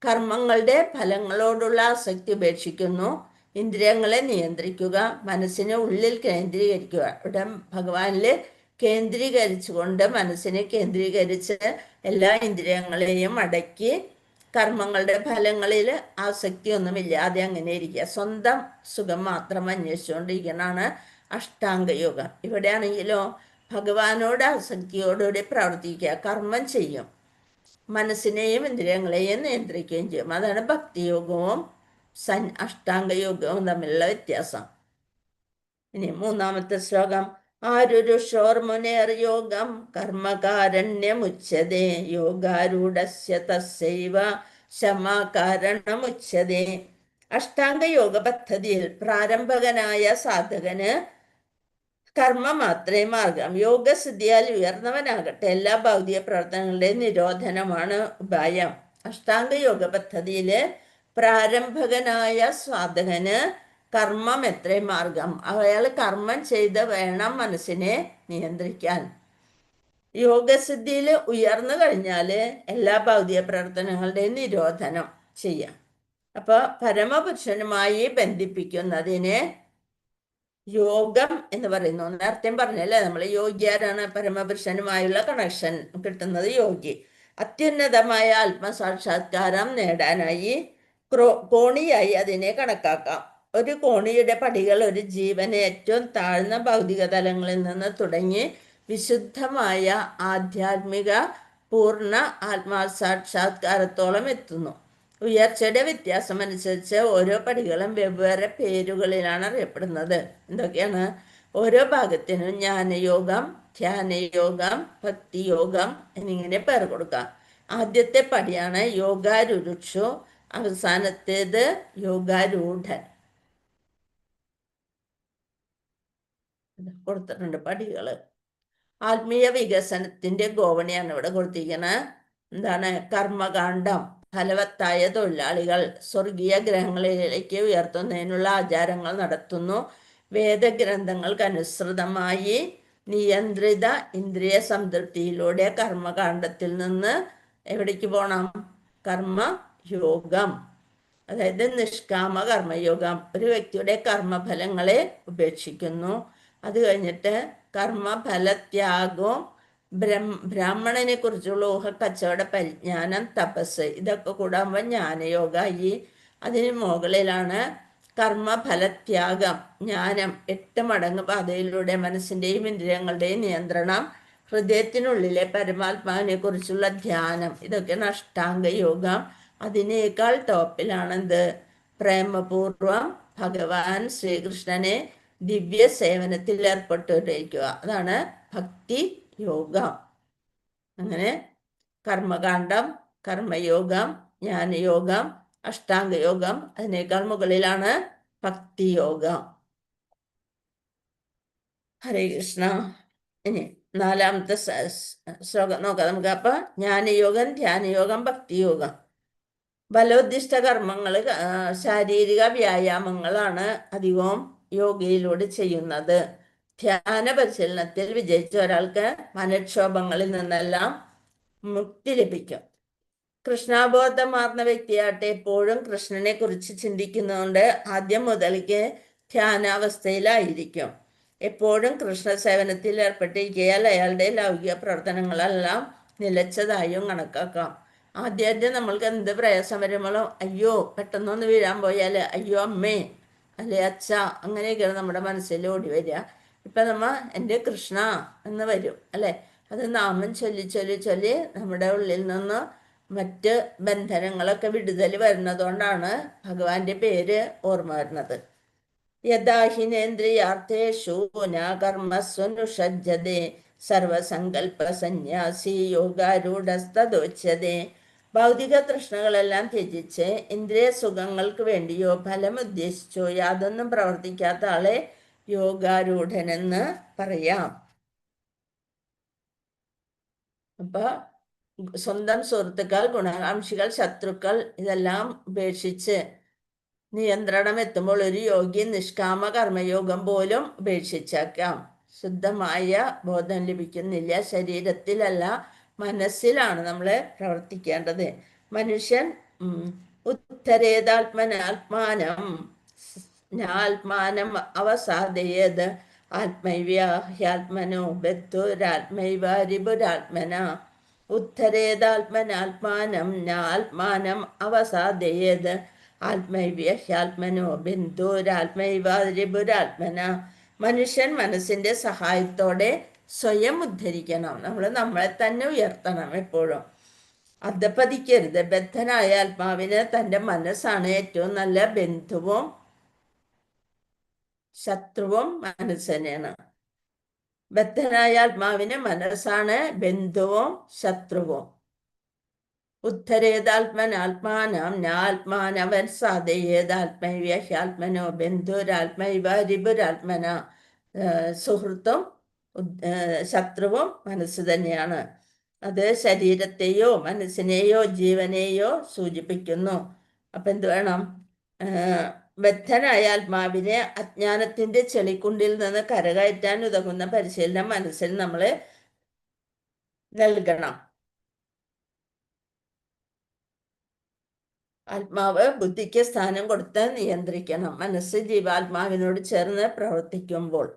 കർമ്മങ്ങളുടെ ഫലങ്ങളോടുള്ള ആസക്തി ഉപേക്ഷിക്കുന്നു, ഇന്ദ്രിയങ്ങളെ നിയന്ത്രിക്കുക, മനസ്സിനെ ഉള്ളിൽ കേന്ദ്രീകരിക്കുക. ഇവിടെ ഭഗവാനിൽ കേന്ദ്രീകരിച്ചുകൊണ്ട് മനസ്സിനെ കേന്ദ്രീകരിച്ച് എല്ലാ ഇന്ദ്രിയങ്ങളെയും അടക്കി കർമ്മങ്ങളുടെ ഫലങ്ങളിൽ ആസക്തിയൊന്നുമില്ലാതെ അങ്ങനെ ഇരിക്കുക. സ്വന്തം സുഖം മാത്രം അന്വേഷിച്ചുകൊണ്ടിരിക്കുന്നതാണ് അഷ്ടാംഗയോഗം. ഇവിടെയാണെങ്കിലോ ഭഗവാനോട് ആസക്തിയോടുകൂടി പ്രവർത്തിക്കുക, കർമ്മം ചെയ്യും. മനസ്സിനെയും ഇന്ദ്രിയങ്ങളെയും നിയന്ത്രിക്കുകയും ചെയ്യും. അതാണ് ഭക്തിയോഗവും അഷ്ടാംഗയോഗവും തമ്മിലുള്ള വ്യത്യാസം. ഇനി മൂന്നാമത്തെ ശ്ലോകം. ആരുരുഷോർമുനേർ യോഗം കർമ്മകാരണ്യമുച്യതേ യോഗാരൂഢസ്യ തസ്സൈവ ശമകാരണമുച്യതേ. അഷ്ടാംഗയോഗ പദ്ധതിയിൽ പ്രാരംഭകനായ സാധകന് കർമ്മം മാത്രമേ മാർഗം. യോഗസിദ്ധിയാൽ ഉയർന്നവനാകട്ടെ എല്ലാ ഭൗതിക പ്രവർത്തനങ്ങളുടെയും നിരോധനമാണ് ഉപായം. അഷ്ടാംഗയോഗ പദ്ധതിയില് പ്രാരംഭകനായ സാധകന് കർമ്മം എത്രേ മാർഗം. അയാൾ കർമ്മം ചെയ്ത് വേണം മനസ്സിനെ നിയന്ത്രിക്കാൻ. യോഗസിദ്ധിയിൽ ഉയർന്നു കഴിഞ്ഞാല് എല്ലാ ഭൗതിക പ്രവർത്തനങ്ങളുടെയും നിരോധനം ചെയ്യാം. അപ്പൊ പരമപുരുഷനുമായി ബന്ധിപ്പിക്കുന്നതിന് യോഗം എന്ന് പറയുന്നു. നേരത്തെ പറഞ്ഞല്ലേ, നമ്മൾ യോഗിയാരാണ്? പരമപുരുഷനുമായുള്ള കണക്ഷൻ കിട്ടുന്നത് യോഗി. അത്യുന്നതമായ ആത്മസാക്ഷാത്കാരം നേടാനായി കോണിയായി അതിനെ കണക്കാക്കാം. ഒരു കോണിയുടെ പടികൾ ഒരു ജീവന് ഏറ്റവും താഴ്ന്ന ഭൗതിക തലങ്ങളിൽ നിന്ന് തുടങ്ങി വിശുദ്ധമായ ആധ്യാത്മിക പൂർണ്ണ ആത്മസാക്ഷാത്കാരത്തോളം എത്തുന്നു. ഉയർച്ചയുടെ വ്യത്യാസം അനുസരിച്ച് ഓരോ പടികളും വെവ്വേറെ പേരുകളിലാണ് അറിയപ്പെടുന്നത്. എന്തൊക്കെയാണ്? ഓരോ ഭാഗത്തിനും ജ്ഞാനയോഗം, ധ്യാനയോഗം, ഭക്തിയോഗം എന്നിങ്ങനെ പേർ കൊടുക്കാം. ആദ്യത്തെ പടിയാണ് യോഗാരുരുക്ഷു, അവസാനത്തേത് യോഗാരൂഢൻ. കൊടുത്തിട്ടുണ്ട് പടികള്. ആത്മീയ വികസനത്തിന്റെ ഗോവണിയാണ് ഇവിടെ കൊടുത്തിരിക്കുന്നത്. എന്താണ്? കർമ്മകാന്ഡം. ഫലവത്തായ തൊഴിലാളികൾ സ്വർഗീയ ഗ്രഹങ്ങളിലേക്ക് ഉയർത്തുന്നതിനുള്ള ആചാരങ്ങൾ നടത്തുന്നു. വേദഗ്രന്ഥങ്ങൾക്കനുസൃതമായി നിയന്ത്രിത ഇന്ദ്രിയ സംതൃപ്തിയിലൂടെ കർമ്മകാന്ഡത്തിൽ നിന്ന് എവിടേക്ക് പോകണം? കർമ്മയോഗം, അതായത് നിഷ്കാമ കർമ്മയോഗം. ഒരു വ്യക്തിയുടെ കർമ്മഫലങ്ങളെ ഉപേക്ഷിക്കുന്നു. അത് കഴിഞ്ഞിട്ട് കർമ്മഫലത്യാഗവും ബ്രാഹ്മണനെ കുറിച്ചുള്ള ഊഹക്കച്ചവട പരിജ്ഞാനം, തപസ്, ഇതൊക്കെ കൂടാകുമ്പോൾ ജ്ഞാനയോഗമായി. അതിന് മുകളിലാണ് കർമ്മഫലത്യാഗം, ജ്ഞാനം. 8 മടങ്ങ് പാതയിലൂടെ മനസ്സിൻ്റെയും ഇന്ദ്രിയങ്ങളുടെയും നിയന്ത്രണം, ഹൃദയത്തിനുള്ളിലെ പരമാത്മാവിനെ കുറിച്ചുള്ള ധ്യാനം, ഇതൊക്കെയാണ് അഷ്ടാംഗയോഗം. അതിനേക്കാൾ ടോപ്പിലാണെന്ത്? പ്രേമപൂർവം ഭഗവാൻ ശ്രീകൃഷ്ണനെ ദിവ്യ സേവനത്തിൽ ഏർപ്പെട്ടിരിക്കുക. അതാണ് ഭക്തി യോഗം. അങ്ങനെ കർമ്മകാന്ഡം, കർമ്മയോഗം, ജ്ഞാനയോഗം, അഷ്ടാംഗയോഗം. അതിനേക്കാൾ മുകളിലാണ് ഭക്തിയോഗം. ഹരേ കൃഷ്ണ. ഇനി 4ാമത്തെ ശ്ലോകം നോക്കാം നമുക്ക്. അപ്പൊ ജ്ഞാനയോഗം, ധ്യാനയോഗം, ഭക്തിയോഗം. ബലോദ്ദിഷ്ട കർമ്മങ്ങൾ, ശാരീരിക വ്യായാമങ്ങളാണ് അധികവും യോഗയിലൂടെ ചെയ്യുന്നത്. ധ്യാന പരിശീലനത്തിൽ വിജയിച്ച ഒരാൾക്ക് മനക്ഷോഭങ്ങളിൽ നിന്നെല്ലാം മുക്തി ലഭിക്കും. കൃഷ്ണാബോധമാർന്ന വ്യക്തിയാട്ടെ എപ്പോഴും കൃഷ്ണനെ കുറിച്ച് ചിന്തിക്കുന്നതുകൊണ്ട് ആദ്യം മുതൽക്ക് ധ്യാനാവസ്ഥയിലായിരിക്കും. എപ്പോഴും കൃഷ്ണ സേവനത്തിൽ ഏർപ്പെട്ടിരിക്കയാൽ അയാളുടെ ലൗകിക പ്രവർത്തനങ്ങളെല്ലാം നിലച്ചതായും കണക്കാക്കാം. ആദ്യം നമ്മൾക്ക് എന്ത് പ്രയാസം വരുമ്പോഴോ, അയ്യോ പെട്ടെന്നൊന്ന് വീഴാൻ പോയാൽ അയ്യോ അമ്മേ, അല്ലെ അച്ഛ, അങ്ങനെയൊക്കെയാണ് നമ്മുടെ മനസ്സിൽ ഓടി വരിക. ഇപ്പം നമ്മൾ എൻ്റെ കൃഷ്ണ എന്ന് വരും അല്ലേ. അത് നാമം ചൊല്ലി ചൊല്ലി ചൊല്ലി നമ്മുടെ ഉള്ളിൽ നിന്ന് മറ്റ് ബന്ധനങ്ങളൊക്കെ വിടുതൽ വരുന്നതുകൊണ്ടാണ് ഭഗവാന്റെ പേര് ഓർമ്മ വരുന്നത്. യഥാഹിനേന്ദ്രിയാർത്ഥേഷു ന കർമ്മസ്വനുഷജ്ജതേ സർവസങ്കൽപ്പ സന്യാസി യോഗാരൂഢസ്തദോച്യതേ. ഭൗതിക തൃഷ്ണകളെല്ലാം ത്യജിച്ച് ഇന്ദ്രിയ സുഖങ്ങൾക്ക് വേണ്ടിയോ ഫലം ഉദ്ദേശിച്ചോ യാതൊന്നും പ്രവർത്തിക്കാത്ത ആളെ യോഗാരൂഢനെന്ന് പറയാം. അപ്പൊ സ്വന്തം സുഹൃത്തുക്കൾ, ഗുണകാംക്ഷികൾ, ശത്രുക്കൾ ഇതെല്ലാം ഉപേക്ഷിച്ച് നിയന്ത്രണം എത്തുമ്പോൾ ഒരു യോഗി നിഷ്കാമ കർമ്മയോഗം പോലും ഉപേക്ഷിച്ചേക്കാം. ശുദ്ധമായ ബോധം ലഭിക്കുന്നില്ല. ശരീരത്തിലല്ല, മനസ്സിലാണ് നമ്മൾ പ്രവർത്തിക്കേണ്ടത്. മനുഷ്യൻ ഉത്തരേതാത്മനാത്മാനം ആത്മാനം അവസാദയേത് ആത്മൈവ്യാഹ്യാത്മനോ ബദ്ധുരാത്മൈവാരിപുരാത്മന. ഉത്തരേതാത്മനാത്മാനം ആത്മാനം അവസാദയേത് ആത്മൈവ്യാഹ്യാത്മനോ ബന്ധുരാത്മൈവാരിപുരാത്മന. മനുഷ്യൻ മനസ്സിന്റെ സഹായത്തോടെ സ്വയം ഉദ്ധരിക്കണം. നമ്മളെ തന്നെ ഉയർത്തണം എപ്പോഴും. അധപ്പതിക്കരുത്. ബദ്ധനായ ആത്മാവിന് തൻ്റെ മനസ്സാണ് ഏറ്റവും നല്ല ബന്ധുവും ശത്രുവും മനസ്സ് തന്നെയാണ്. ബദ്ധനായ ആത്മാവിന് മനസ്സാണ് ബന്ധുവും ശത്രുവും. ഉദ്ധരേതാത്മനാത്മാനം നാത്മാനവൻ സാധയേതാത്മൈവ ഹ്യാത്മനോ ബന്ധുരാത്മൈവ രിപുരാത്മന. സുഹൃത്തും ശത്രുവും മനസ്സ് തന്നെയാണ്. അത് ശരീരത്തെയോ മനസ്സിനെയോ ജീവനെയോ സൂചിപ്പിക്കുന്നു. അപ്പൊ എന്ത് വേണം? ബദ്ധനായ ആത്മാവിനെ അജ്ഞാനത്തിന്റെ ചെളിക്കുണ്ടിൽ നിന്ന് കരകയറ്റാൻ ഉതകുന്ന പരിശീലനം മനസ്സിൽ നമ്മൾ നൽകണം. ആത്മാവ് ബുദ്ധിക്ക് സ്ഥാനം കൊടുത്ത് നിയന്ത്രിക്കണം. മനസ്സ് ജീവാത്മാവിനോട് ചേർന്ന് പ്രവർത്തിക്കുമ്പോൾ.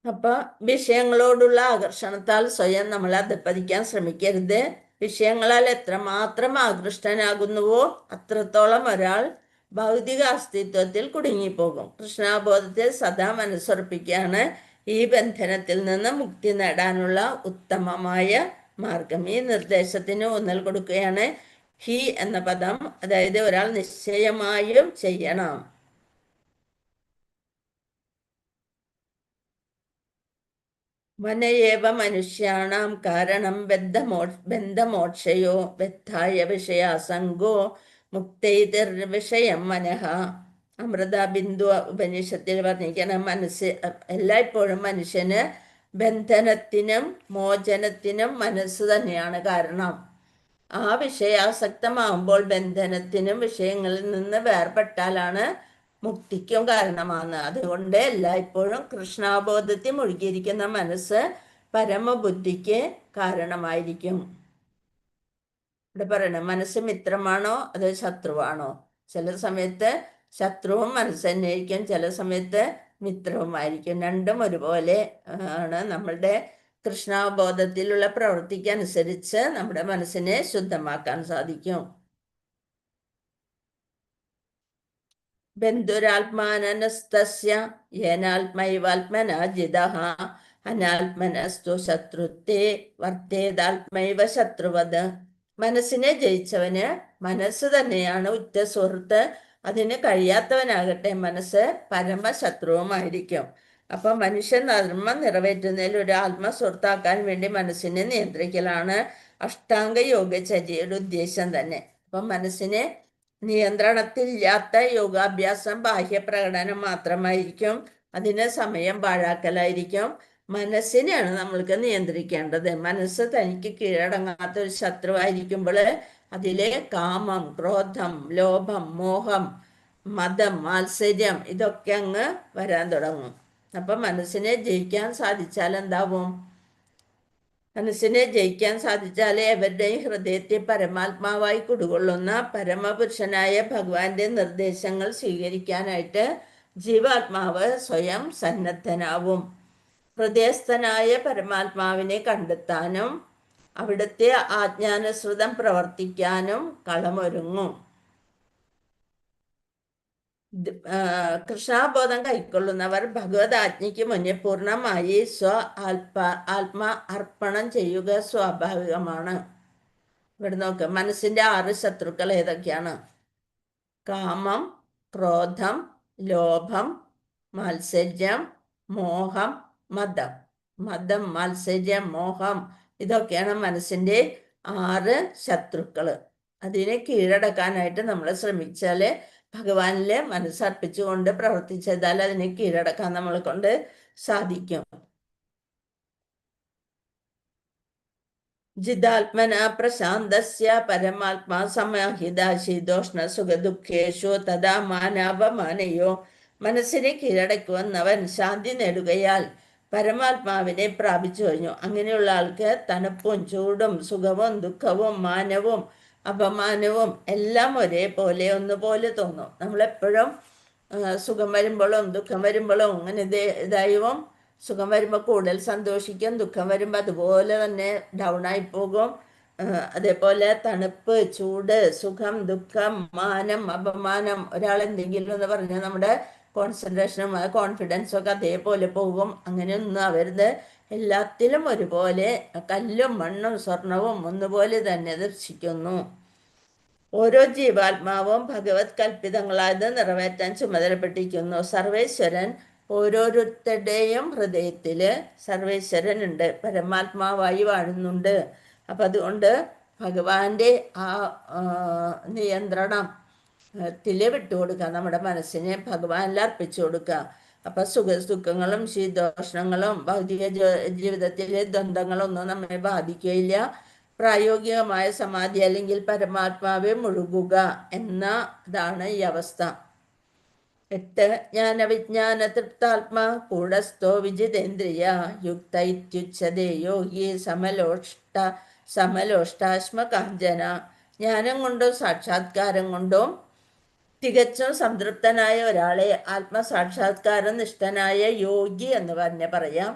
അപ്പൊ വിഷയങ്ങളോടുള്ള ആകർഷണത്താൽ സ്വയം നമ്മൾ അധപ്പതിക്കാൻ ശ്രമിക്കരുത്. വിഷയങ്ങളാൽ എത്രമാത്രം ആകൃഷ്ടനാകുന്നുവോ അത്രത്തോളം ഒരാൾ ഭൗതിക അസ്തിത്വത്തിൽ കുടുങ്ങിപ്പോകും. കൃഷ്ണാബോധത്തിൽ സദാ മനസ്സുറപ്പിക്കുകയാണ് ഈ ബന്ധനത്തിൽ നിന്ന് മുക്തി നേടാനുള്ള ഉത്തമമായ മാർഗം. ഈ നിർദ്ദേശത്തിന് ഊന്നൽ കൊടുക്കുകയാണ് ഹി എന്ന പദം. അതായത് ഒരാൾ നിശ്ചയമായും ചെയ്യണം. മനയേവ മനുഷ്യാണാം കാരണം ബന്ധമോക്ഷയോ ബദ്ധായ വിഷയാസംഗോ മുക്തൈതിർവിഷയം മനഃ. അമൃത ബിന്ദു ഉപനിഷത്തിൽ പറഞ്ഞിരിക്കണം, മനസ്സ് എല്ലായ്പ്പോഴും മനുഷ്യന് ബന്ധനത്തിനും മോചനത്തിനും മനസ്സ് തന്നെയാണ് കാരണം. ആ വിഷയാസക്തമാകുമ്പോൾ ബന്ധനത്തിനും വിഷയങ്ങളിൽ നിന്ന് വേർപെട്ടാലാണ് മുക്തിക്കും കാരണമാകുന്നത്. അതുകൊണ്ട് എല്ലായ്പ്പോഴും കൃഷ്ണാബോധത്തിൽ മുഴുകിയിരിക്കുന്ന മനസ്സ് പരമബുദ്ധിക്ക് കാരണമായിരിക്കും. ഇവിടെ പറയണം, മനസ്സ് മിത്രമാണോ അതോ ശത്രുവാണോ? ചില സമയത്ത് ശത്രുവും മനസ്സ് തന്നെയായിരിക്കും, ചില സമയത്ത് മിത്രവുമായിരിക്കും. രണ്ടും ഒരുപോലെ ആണ്. നമ്മളുടെ കൃഷ്ണാബോധത്തിലുള്ള പ്രവൃത്തിക്കനുസരിച്ച് നമ്മുടെ മനസ്സിനെ ശുദ്ധമാക്കാൻ സാധിക്കും. ബന്ധുരാത്മാനസ്തസ്യ യേനാത്മൈവാത്മന ജിതഃ അനാത്മനസ്തു ശത്രുത്വേ വർത്തേതാത്മൈവ ശത്രുവത്. മനസ്സിനെ ജയിച്ചവന് മനസ്സ് തന്നെയാണ് ഉറ്റ സുഹൃത്ത്. അതിന് കഴിയാത്തവനാകട്ടെ മനസ്സ് പരമശത്രുവുമായിരിക്കും. അപ്പൊ മനുഷ്യൻ ധർമ്മം നിറവേറ്റുന്നതിൽ ഒരു ആത്മസുഹൃത്താക്കാൻ വേണ്ടി മനസ്സിനെ നിയന്ത്രിക്കലാണ് അഷ്ടാംഗ യോഗചര്യയുടെ ഉദ്ദേശം തന്നെ. അപ്പൊ മനസ്സിനെ നിയന്ത്രണത്തിലില്ലാത്ത യോഗാഭ്യാസം ബാഹ്യപ്രകടനം മാത്രമായിരിക്കും. അതിന് സമയം പാഴാക്കലായിരിക്കും. മനസ്സിനെയാണ് നമ്മൾക്ക് നിയന്ത്രിക്കേണ്ടത്. മനസ്സ് തനിക്ക് കീഴടങ്ങാത്ത ഒരു ശത്രുവായിരിക്കുമ്പോൾ അതിലെ കാമം, ക്രോധം, ലോഭം, മോഹം, മതം, മാത്സര്യം ഇതൊക്കെ അങ്ങ് വരാൻ തുടങ്ങും. അപ്പൊ മനസ്സിനെ ജയിക്കാൻ സാധിച്ചാൽ എന്താവും? മനസ്സിനെ ജയിക്കാൻ സാധിച്ചാലേ അവരുടെയും ഹൃദയത്തെ പരമാത്മാവായി കുടികൊള്ളുന്ന പരമപുരുഷനായ ഭഗവാന്റെ നിർദ്ദേശങ്ങൾ സ്വീകരിക്കാനായിട്ട് ജീവാത്മാവ് സ്വയം സന്നദ്ധനാവും. ഹൃദയസ്ഥനായ പരമാത്മാവിനെ കണ്ടെത്താനും അവിടുത്തെ ആജ്ഞാനുസൃതം പ്രവർത്തിക്കാനും കളമൊരുങ്ങും. കൃഷ്ണാബോധം കൈക്കൊള്ളുന്നവർ ഭഗവത് ആജ്ഞയ്ക്ക് മുന്നേ പൂർണ്ണമായി ആത്മ അർപ്പണം ചെയ്യുക സ്വാഭാവികമാണ്. ഇവിടെ നോക്ക്, മനസ്സിന്റെ 6 ശത്രുക്കൾ ഏതൊക്കെയാണ്? കാമം, ക്രോധം, ലോഭം, മാത്സര്യം, മോഹം, മതം. മതം, മാത്സര്യം, മോഹം ഇതൊക്കെയാണ് മനസ്സിന്റെ 6 ശത്രുക്കള്. അതിനെ കീഴടക്കാനായിട്ട് നമ്മൾ ശ്രമിച്ചാല്, ഭഗവാനില് മനസ്സർപ്പിച്ചുകൊണ്ട് പ്രവർത്തിച്ചാൽ അതിനെ കീഴടക്കാൻ നമ്മളെ കൊണ്ട് സാധിക്കും. ജിതാത്മന പ്രശാന്തസ്യ പരമാത്മാ സമാഹിത ശീതോഷ്ണ സുഖദുഃഖേഷു തഥാ മാനാപമാനയോ. മനസ്സിനെ കീഴടക്കുവന്നവൻ ശാന്തി നേടുകയാൽ പരമാത്മാവിനെ പ്രാപിച്ചു കഴിഞ്ഞു. അങ്ങനെയുള്ള ആൾക്ക് തണുപ്പും ചൂടും സുഖവും ദുഃഖവും മാനവും അപമാനവും എല്ലാം ഒരേപോലെ ഒന്നുപോലെ തോന്നും. നമ്മളെപ്പോഴും സുഖം വരുമ്പോഴും ദുഃഖം വരുമ്പോഴും അങ്ങനെ ഇതായും സുഖം വരുമ്പോൾ കൂടുതൽ സന്തോഷിക്കും, ദുഃഖം വരുമ്പോൾ അതുപോലെ തന്നെ ഡൗൺ ആയി പോകും. അതേപോലെ തണുപ്പ്, ചൂട്, സുഖം, ദുഃഖം, മാനം, അപമാനം, ഒരാൾ എന്തെങ്കിലും എന്ന് പറഞ്ഞാൽ നമ്മുടെ കോൺസെൻട്രേഷനും കോൺഫിഡൻസും ഒക്കെ അതേപോലെ പോകും. അങ്ങനെയൊന്നും ആവരുത്. എല്ലാത്തിലും ഒരുപോലെ കല്ലും മണ്ണും സ്വർണവും ഒന്നുപോലെ തന്നെ ദർശിക്കുന്നു. ഓരോ ജീവാത്മാവും ഭഗവത് കൽപ്പിതങ്ങളായത് നിറവേറ്റാൻ ചുമതലപ്പെട്ടിരിക്കുന്നു. സർവേശ്വരൻ ഓരോരുത്തരുടെയും ഹൃദയത്തില് സർവേശ്വരനുണ്ട്, പരമാത്മാവായി വാഴുന്നുണ്ട്. അപ്പം അതുകൊണ്ട് ഭഗവാന്റെ ആ നിയന്ത്രണത്തില് വിട്ടുകൊടുക്കുക, നമ്മുടെ മനസ്സിനെ ഭഗവാനിൽ അർപ്പിച്ചു കൊടുക്കുക. അപ്പം സുഖദുഃഖങ്ങളും ശീതോഷ്ണങ്ങളും ഭൗതിക ജീവിതത്തിലെ ദ്വന്ദ്ങ്ങളൊന്നും നമ്മെ ബാധിക്കുകയില്ല. പ്രായോഗികമായ സമാധി അല്ലെങ്കിൽ പരമാത്മാവെ മുഴുകുക എന്നതാണ് ഈ അവസ്ഥ. 8 ജ്ഞാനവിജ്ഞാന തൃപ്താത്മാ കൂടസ്ഥോ വിജിതേന്ദ്രിയ യുക്ത ഇത്യുച്ഛതേ യോഗി സമലോഷ്ടാശ്മ കാഞ്ചന. ജ്ഞാനം കൊണ്ടും സാക്ഷാത്കാരം കൊണ്ടും തികച്ചും സംതൃപ്തനായ ഒരാളെ ആത്മസാക്ഷാത്കാര നിഷ്ഠനായ യോഗി എന്ന് തന്നെ പറയാം.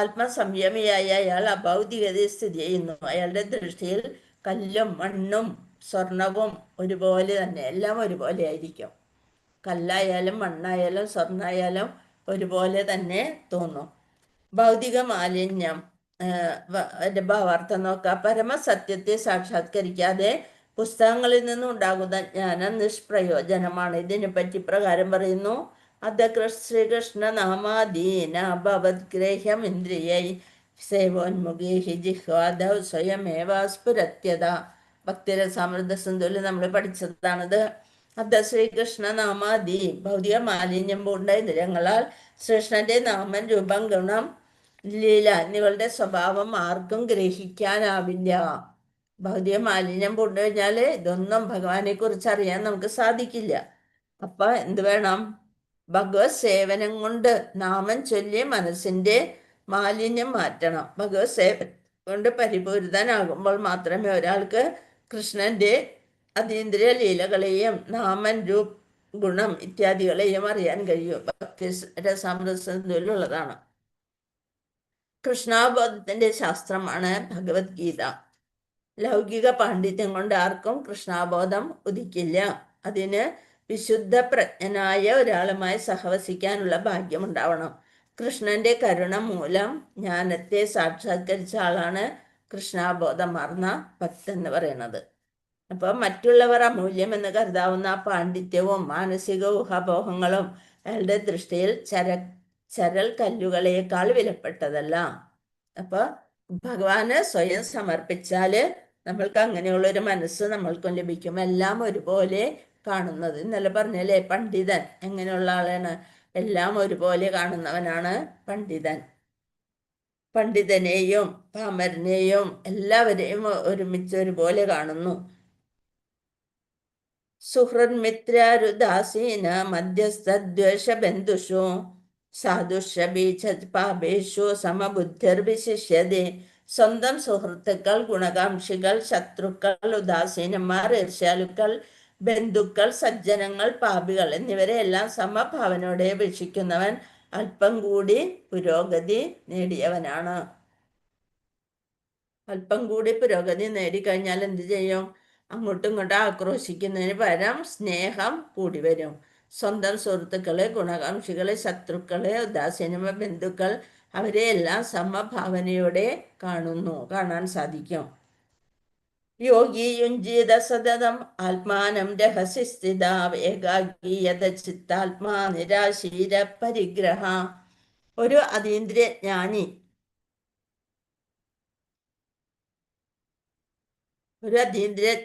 ആത്മസംയമിയായ അയാൾ അഭൗതികതയിൽ സ്ഥിതി ചെയ്യുന്നു. അയാളുടെ ദൃഷ്ടിയിൽ കല്ലും മണ്ണും സ്വർണവും ഒരുപോലെ തന്നെ, എല്ലാം ഒരുപോലെ ആയിരിക്കും. കല്ലായാലും മണ്ണായാലും സ്വർണ്ണായാലും ഒരുപോലെ തന്നെ തോന്നും. ഭൗതിക മാലിന്യം അതിൻ്റെ ഭാവാർത്ഥം നോക്കാം. പരമസത്യത്തെ സാക്ഷാത്കരിക്കാതെ പുസ്തകങ്ങളിൽ നിന്നുണ്ടാകുന്ന ജ്ഞാനം നിഷ്പ്രയോജനമാണ്. ഇതിനെപ്പറ്റി പ്രകാരം പറയുന്നു: ശ്രീകൃഷ്ണ നാമാദീന ഭവദ്ഗ്രഹ്യം ഇന്ദ്രിയൈ സേവോന്മുഖി ജിഹ്വാദൗ സ്വയമേവ സ്ഫുരത്യത. ഭക്തിരസാമൃത സിന്ധുവിൽ നമ്മൾ പഠിച്ചതാണിത്. ശ്രീകൃഷ്ണ നാമാദി ഭൗതിക മാലിന്യം പൂണ്ട ഇന്ദ്രിയങ്ങളാൽ ശ്രീകൃഷ്ണന്റെ നാമം, രൂപം, ഗുണം, ലീല എന്നിവളുടെ സ്വഭാവം ആർക്കും ഗ്രഹിക്കാനാവില്ല. ഭൗതിക മാലിന്യം പൂണ്ടു കഴിഞ്ഞാൽ ഇതൊന്നും ഭഗവാനെ കുറിച്ച് അറിയാൻ നമുക്ക് സാധിക്കില്ല. അപ്പൊ എന്ത് വേണം? ഭഗവത് സേവനം കൊണ്ട് നാമം ചൊല്ലി മനസ്സിന്റെ മാലിന്യം മാറ്റണം. ഭഗവത് സേവനം കൊണ്ട് പരിപൂരിതനാകുമ്പോൾ മാത്രമേ ഒരാൾക്ക് കൃഷ്ണന്റെ അതീന്ദ്രിയ ലീലകളെയും നാമൻ, രൂപ്, ഗുണം ഇത്യാദികളെയും അറിയാൻ കഴിയും. ഭക്തി രസാമൃതസിന്ധുവിലുള്ളതാണ്. കൃഷ്ണാബോധത്തിന്റെ ശാസ്ത്രമാണ് ഭഗവത്ഗീത. ലൗകിക പാണ്ഡിത്യം കൊണ്ട് ആർക്കും കൃഷ്ണാബോധം ഉദിക്കില്ല. അതിന് വിശുദ്ധ പ്രജ്ഞനായ ഒരാളുമായി സഹവസിക്കാനുള്ള ഭാഗ്യമുണ്ടാവണം. കൃഷ്ണന്റെ കരുണ മൂലം ജ്ഞാനത്തെ സാക്ഷാത്കരിച്ച ആളാണ് കൃഷ്ണാബോധമാർന്ന ഭക്തൻ എന്ന് പറയുന്നത്. അപ്പൊ മറ്റുള്ളവർ അമൂല്യം എന്ന് കരുതാവുന്ന പാണ്ഡിത്യവും മാനസിക ഊഹാപോഹങ്ങളും അയാളുടെ ദൃഷ്ടിയിൽ ചരൽ കല്ലുകളേക്കാൾ വിലപ്പെട്ടതല്ല. അപ്പൊ ഭഗവാന് സ്വയം സമർപ്പിച്ചാല് നമ്മൾക്ക് അങ്ങനെയുള്ളൊരു മനസ്സ് നമ്മൾക്കും ലഭിക്കും. എല്ലാം ഒരുപോലെ കാണുന്നത്. ഇന്നലെ പറഞ്ഞല്ലേ, പണ്ഡിതൻ എങ്ങനെയുള്ള ആളാണ്? എല്ലാം ഒരുപോലെ കാണുന്നവനാണ് പണ്ഡിതൻ. പണ്ഡിതനെയും പാമരനെയും എല്ലാവരെയും ഒരുമിച്ച് ഒരുപോലെ കാണുന്നു. സുഹൃന്മിത്രാരുദാസീന മധ്യസ്ഥദ്വേഷ ബന്ധുഷു സാധുഷബീപാപേഷു സമബുദ്ധിർവിശിഷ്യതേ. സ്വന്തം സുഹൃത്തുക്കൾ, ഗുണകാംക്ഷികൾ, ശത്രുക്കൾ, ഉദാസീനന്മാർ, ഈർഷ്യാലുക്കൾ, ബന്ധുക്കൾ, സജ്ജനങ്ങൾ, പാപികൾ എന്നിവരെ എല്ലാം സമഭാവനയോടെ വീക്ഷിക്കുന്നവൻ അല്പം കൂടി പുരോഗതി നേടിയവനാണ്. അല്പം കൂടി പുരോഗതി നേടിക്കഴിഞ്ഞാൽ എന്ത് ചെയ്യും? അങ്ങോട്ടും ഇങ്ങോട്ടും ആക്രോശിക്കുന്നതിന് പകരം സ്നേഹം കൂടി വരും. സ്വന്തം സുഹൃത്തുക്കള്, ഗുണകാംക്ഷികള്, ശത്രുക്കള്, ഉദാസീന ബന്ധുക്കൾ, അവരെ എല്ലാം സമഭാവനയോടെ കാണാൻ സാധിക്കും. യോഗി യുഞ്ജീത സതതം ആത്മാനം രഹസ്യ സ്ഥിത ഏകാഗീയത ചിത്താത്മാ നിരാശീര പരിഗ്രഹ. ഒരു അതീന്ദ്രിയ ജ്ഞാനി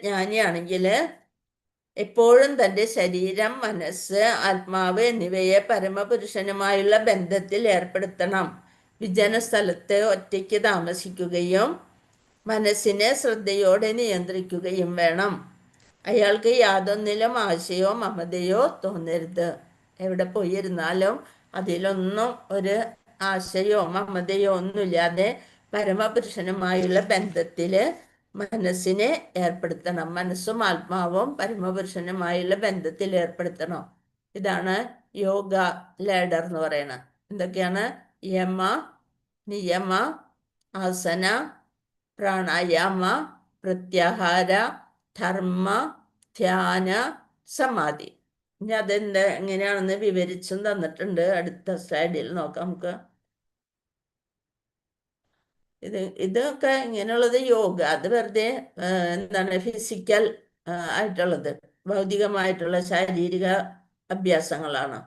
ജ്ഞാനിയാണെങ്കിൽ എപ്പോഴും തൻ്റെ ശരീരം, മനസ്സ്, ആത്മാവ് എന്നിവയെ പരമപുരുഷനുമായുള്ള ബന്ധത്തിൽ ഏർപ്പെടുത്തണം. വിജന സ്ഥലത്ത് ഒറ്റയ്ക്ക് താമസിക്കുകയും മനസ്സിനെ ശ്രദ്ധയോടെ നിയന്ത്രിക്കുകയും വേണം. അയാൾക്ക് യാതൊന്നിലും ആശയോ മമതയോ തോന്നരുത്. എവിടെ പോയിരുന്നാലും അതിലൊന്നും ഒരു ആശയോ മമതയോ ഒന്നുമില്ലാതെ പരമപുരുഷനുമായുള്ള ബന്ധത്തില് മനസ്സിനെ ഏർപ്പെടുത്തണം. മനസ്സും ആത്മാവും പരമപുരുഷനുമായുള്ള ബന്ധത്തിൽ ഏർപ്പെടുത്തണം. ഇതാണ് യോഗ ലാഡർ എന്ന് പറയുന്നത്. എന്തൊക്കെയാണ്? യമ, നിയമ, ആസന, പ്രാണായാമ, പ്രത്യാഹാര, ധർമ്മ, ധ്യാന, സമാധി. ഇനി അതെന്താ എങ്ങനെയാണെന്ന് വിവരിച്ചും തന്നിട്ടുണ്ട്. അടുത്ത സ്ലൈഡിൽ നോക്കാം നമുക്ക്. ഇതൊക്കെ ഇങ്ങനെയുള്ളത് യോഗ, അത് വെറുതെ എന്താണ് ഫിസിക്കൽ ആയിട്ടുള്ളത്, ഭൗതികമായിട്ടുള്ള ശാരീരിക അഭ്യാസങ്ങളാണ്.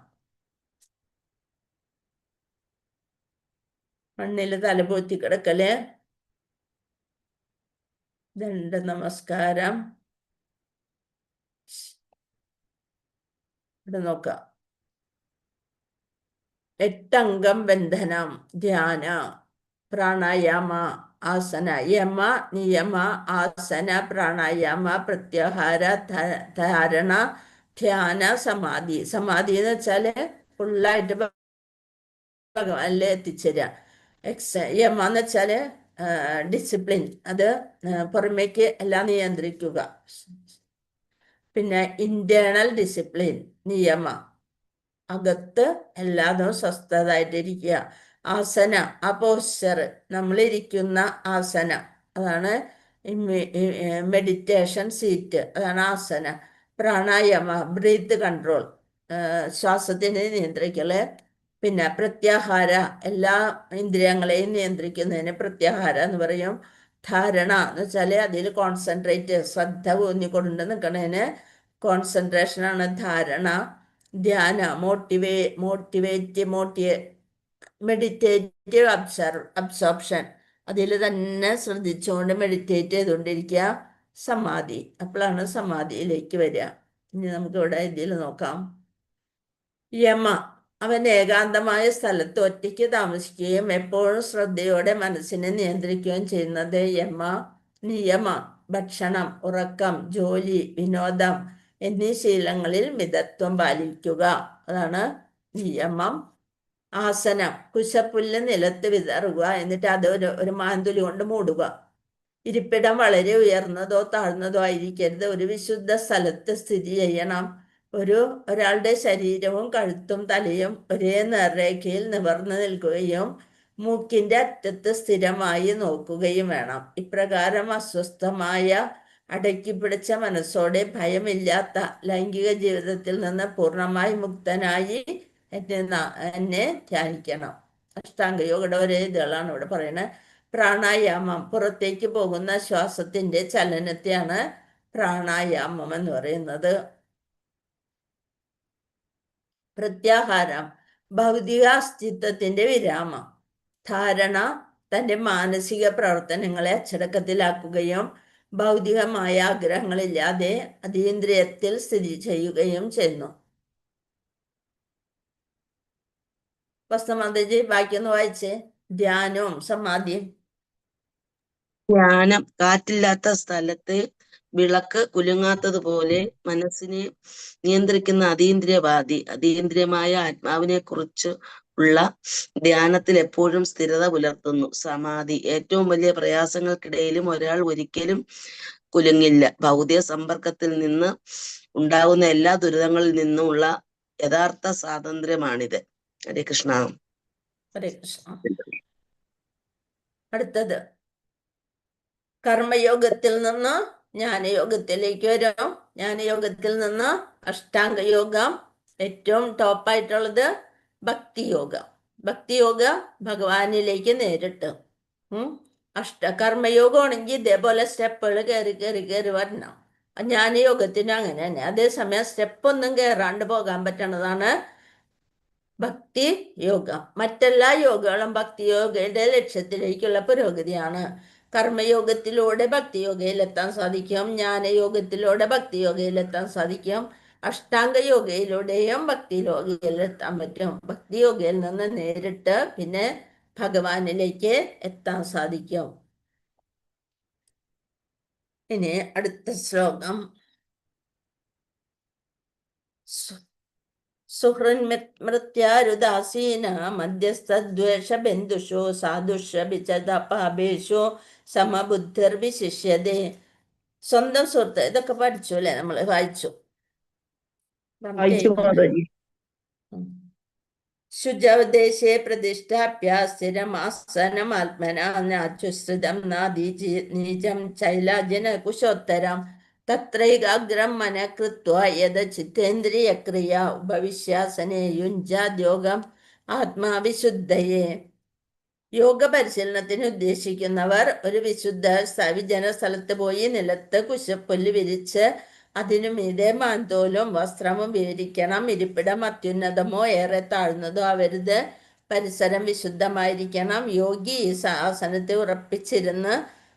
മണ്ണിൽ തലപൊത്തി കിടക്കല്, ദണ്ഡ നമസ്കാരം. ഇവിടെ നോക്കാം. 8 ബന്ധനം, ധ്യാന, പ്രാണായാമ, ആസന, യമ നിയമ, ആസന, പ്രാണായാമ, പ്രത്യാഹാര, ധാരണ, ധ്യാന, സമാധി. സമാധി എന്ന് വെച്ചാല് ഫുള്ളായിട്ട് ഭഗവാനിൽ എത്തിച്ചേരുക. യമ എന്ന് വെച്ചാല് ഡിസിപ്ലിൻ, അത് പുറമേക്ക് എല്ലാം നിയന്ത്രിക്കുക. പിന്നെ ഇന്റേണൽ ഡിസിപ്ലിൻ, നിയമ, അകത്ത് എല്ലാതും സ്വസ്ഥതായിട്ടിരിക്കുക. ആസന, ആ പോസ്ചർ, നമ്മളിരിക്കുന്ന ആസന, അതാണ് മെഡിറ്റേഷൻ സീറ്റ്, അതാണ് ആസന. Pranayama, breath control, ശ്വാസത്തിനെ നിയന്ത്രിക്കല്. പിന്നെ പ്രത്യാഹാര, എല്ലാ ഇന്ദ്രിയങ്ങളെയും നിയന്ത്രിക്കുന്നതിന് പ്രത്യാഹാര എന്ന് പറയും. ധാരണ എന്ന് വെച്ചാല് അതിൽ കോൺസെൻട്രേറ്റ്, ശ്രദ്ധ ഊന്നിക്കൊണ്ട് നിൽക്കുന്നതിന് കോൺസെൻട്രേഷനാണ് ധാരണ. ധ്യാന, മെഡിറ്റേറ്റീവ് അബ്സോർപ്ഷൻ, അതിൽ തന്നെ ശ്രദ്ധിച്ചുകൊണ്ട് മെഡിറ്റേറ്റ് ചെയ്തുകൊണ്ടിരിക്കുക. സമാധി, അപ്പോഴാണ് സമാധിയിലേക്ക് വരിക. ഇനി നമുക്ക് ഇവിടെ ഇതിൽ നോക്കാം. യമ, അവൻ ഏകാന്തമായ സ്ഥലത്ത് ഒറ്റയ്ക്ക് താമസിക്കുകയും എപ്പോഴും ശ്രദ്ധയോടെ മനസ്സിനെ നിയന്ത്രിക്കുകയും ചെയ്യുന്നത് യമ. നിയമ, ഭക്ഷണം, ഉറക്കം, ജോലി, വിനോദം എന്നീ ശീലങ്ങളിൽ മിതത്വം പാലിക്കുക, അതാണ് നിയമം. ആസനം, കുശപ്പുല്ല് നിലത്ത് വിതറുക, എന്നിട്ട് അത് ഒരു മാന്തുലി കൊണ്ട് മൂടുക. ഇരിപ്പിടം വളരെ ഉയർന്നതോ താഴ്ന്നതോ ആയിരിക്കരുത്, ഒരു വിശുദ്ധ സ്ഥലത്ത് സ്ഥിതി ചെയ്യണം. ഒരാളുടെ ശരീരവും കഴുത്തും തലയും ഒരേ നേർരേഖയിൽ നിവർന്നു നിൽക്കുകയും മൂക്കിന്റെ അറ്റത്ത് സ്ഥിരമായി നോക്കുകയും വേണം. ഇപ്രകാരം അസ്വസ്ഥമായ അടക്കിപ്പിടിച്ച മനസ്സോടെ ഭയമില്ലാത്ത ലൈംഗിക ജീവിതത്തിൽ നിന്ന് പൂർണ്ണമായി മുക്തനായി എന്നെ ധ്യാനിക്കണം. അഷ്ടാംഗയോഗയുടെ ഒരേ ഇതുകളാണ് ഇവിടെ പറയുന്നത്. പ്രാണായാമം, പുറത്തേക്ക് പോകുന്ന ശ്വാസത്തിന്റെ ചലനത്തെയാണ് പ്രാണായാമം എന്ന് പറയുന്നത്. പ്രത്യാഹാരം, ഭൗതിക അസ്തിത്വത്തിന്റെ വിരാമം. ധാരണ, തന്റെ മാനസിക പ്രവർത്തനങ്ങളെ അച്ചടക്കത്തിലാക്കുകയും ഭൗതികമായ ആഗ്രഹങ്ങളില്ലാതെ അതീന്ദ്രിയത്തിൽ സ്ഥിതി ചെയ്യുകയും ചെയ്യുന്നു. വസ്തുമാതജി ബാക്കിയൊന്ന് വായിച്ചേ. ധ്യാനവും സമാധിയും. ധ്യാനം, കാറ്റില്ലാത്ത സ്ഥലത്ത് വിളക്ക് കുലുങ്ങാത്തതുപോലെ മനസ്സിനെ നിയന്ത്രിക്കുന്ന അതീന്ദ്രിയമായ ആത്മാവിനെ കുറിച്ച് ഉള്ള ധ്യാനത്തിൽ എപ്പോഴും സ്ഥിരത പുലർത്തുന്നു. സമാധി, ഏറ്റവും വലിയ പ്രയാസങ്ങൾക്കിടയിലും ഒരാൾ ഒരിക്കലും കുലുങ്ങില്ല. ഭൗതിക സമ്പർക്കത്തിൽ നിന്ന് ഉണ്ടാകുന്ന എല്ലാ ദുരിതങ്ങളിൽ നിന്നുമുള്ള യഥാർത്ഥ സ്വാതന്ത്ര്യമാണിത്. ഹരേ കൃഷ്ണ. ഹരേ കൃഷ്ണ. അടുത്തത് കർമ്മയോഗത്തിൽ നിന്ന് ജ്ഞാനയോഗത്തിലേക്ക് വരും. ജ്ഞാനയോഗത്തിൽ നിന്ന് അഷ്ടാംഗയോഗം, ഏറ്റവും ടോപ്പായിട്ടുള്ളത് ഭക്തിയോഗം. ഭക്തിയോഗ ഭഗവാനിലേക്ക് നേരിട്ട്. കർമ്മയോഗമാണെങ്കിൽ ഇതേപോലെ സ്റ്റെപ്പുകൾ കയറി വരണം. ജ്ഞാനയോഗത്തിന് അങ്ങനെ തന്നെ. അതേസമയം സ്റ്റെപ്പൊന്നും കയറാണ്ട് പോകാൻ പറ്റണതാണ് ഭക്തി യോഗം. മറ്റെല്ലാ യോഗകളും ഭക്തി യോഗയുടെ ലക്ഷ്യത്തിലേക്കുള്ള പുരോഗതിയാണ്. കർമ്മയോഗത്തിലൂടെ ഭക്തിയോഗയിലെത്താൻ സാധിക്കും, ജ്ഞാനയോഗത്തിലൂടെ ഭക്തിയോഗയിലെത്താൻ സാധിക്കും, അഷ്ടാംഗ യോഗയിലൂടെയും ഭക്തിയോഗയിലെത്താൻ പറ്റും. ഭക്തിയോഗയിൽ നിന്ന് നേരിട്ട് പിന്നെ ഭഗവാനിലേക്ക് എത്താൻ സാധിക്കും. ഇനി അടുത്ത ശ്ലോകം. സുഹൃന്മൃത്യാരുദാസീന മധ്യസ്ഥദ്വേഷ ബന്ധുഷു സാധുഷു സമബുദ്ധിർവിശിഷ്യതേ. സ്വന്തം സുഹൃത്ത്, ഇതൊക്കെ പഠിച്ചു അല്ലെ, നമ്മൾ വായിച്ചു. ശുചൗദേശേ പ്രതിഷ്ഠാപ്യ സ്ഥിരമാസനമാത്മന നാച്യുശ്രിതം നീചം ചൈലാജന കുശോത്തരം. തത്രൈകാഗ്രം മനഃ കൃത്വ യദ ചിത്തേന്ദ്രിയക്രിയ ഉപവിശ്യാസനെ യുഞ്ജാദ്യോഗം ആത്മാവിശുദ്ധയെ. യോഗ പരിശീലനത്തിന് ഉദ്ദേശിക്കുന്നവർ ഒരു വിജന സ്ഥലത്ത് പോയി നിലത്ത് കുശപ്പുല്ല് വിരിച്ച് അതിനു മീതെ മാന്തോലും വസ്ത്രവും വിരിക്കണം. ഇരിപ്പിടം അത്യുന്നതമോ ഏറെ താഴ്ന്നതോ ആവരുത്. പരിസരം വിശുദ്ധമായിരിക്കണം. യോഗി ഈ ആസനത്തെ ഉറപ്പിച്ചിരുന്ന്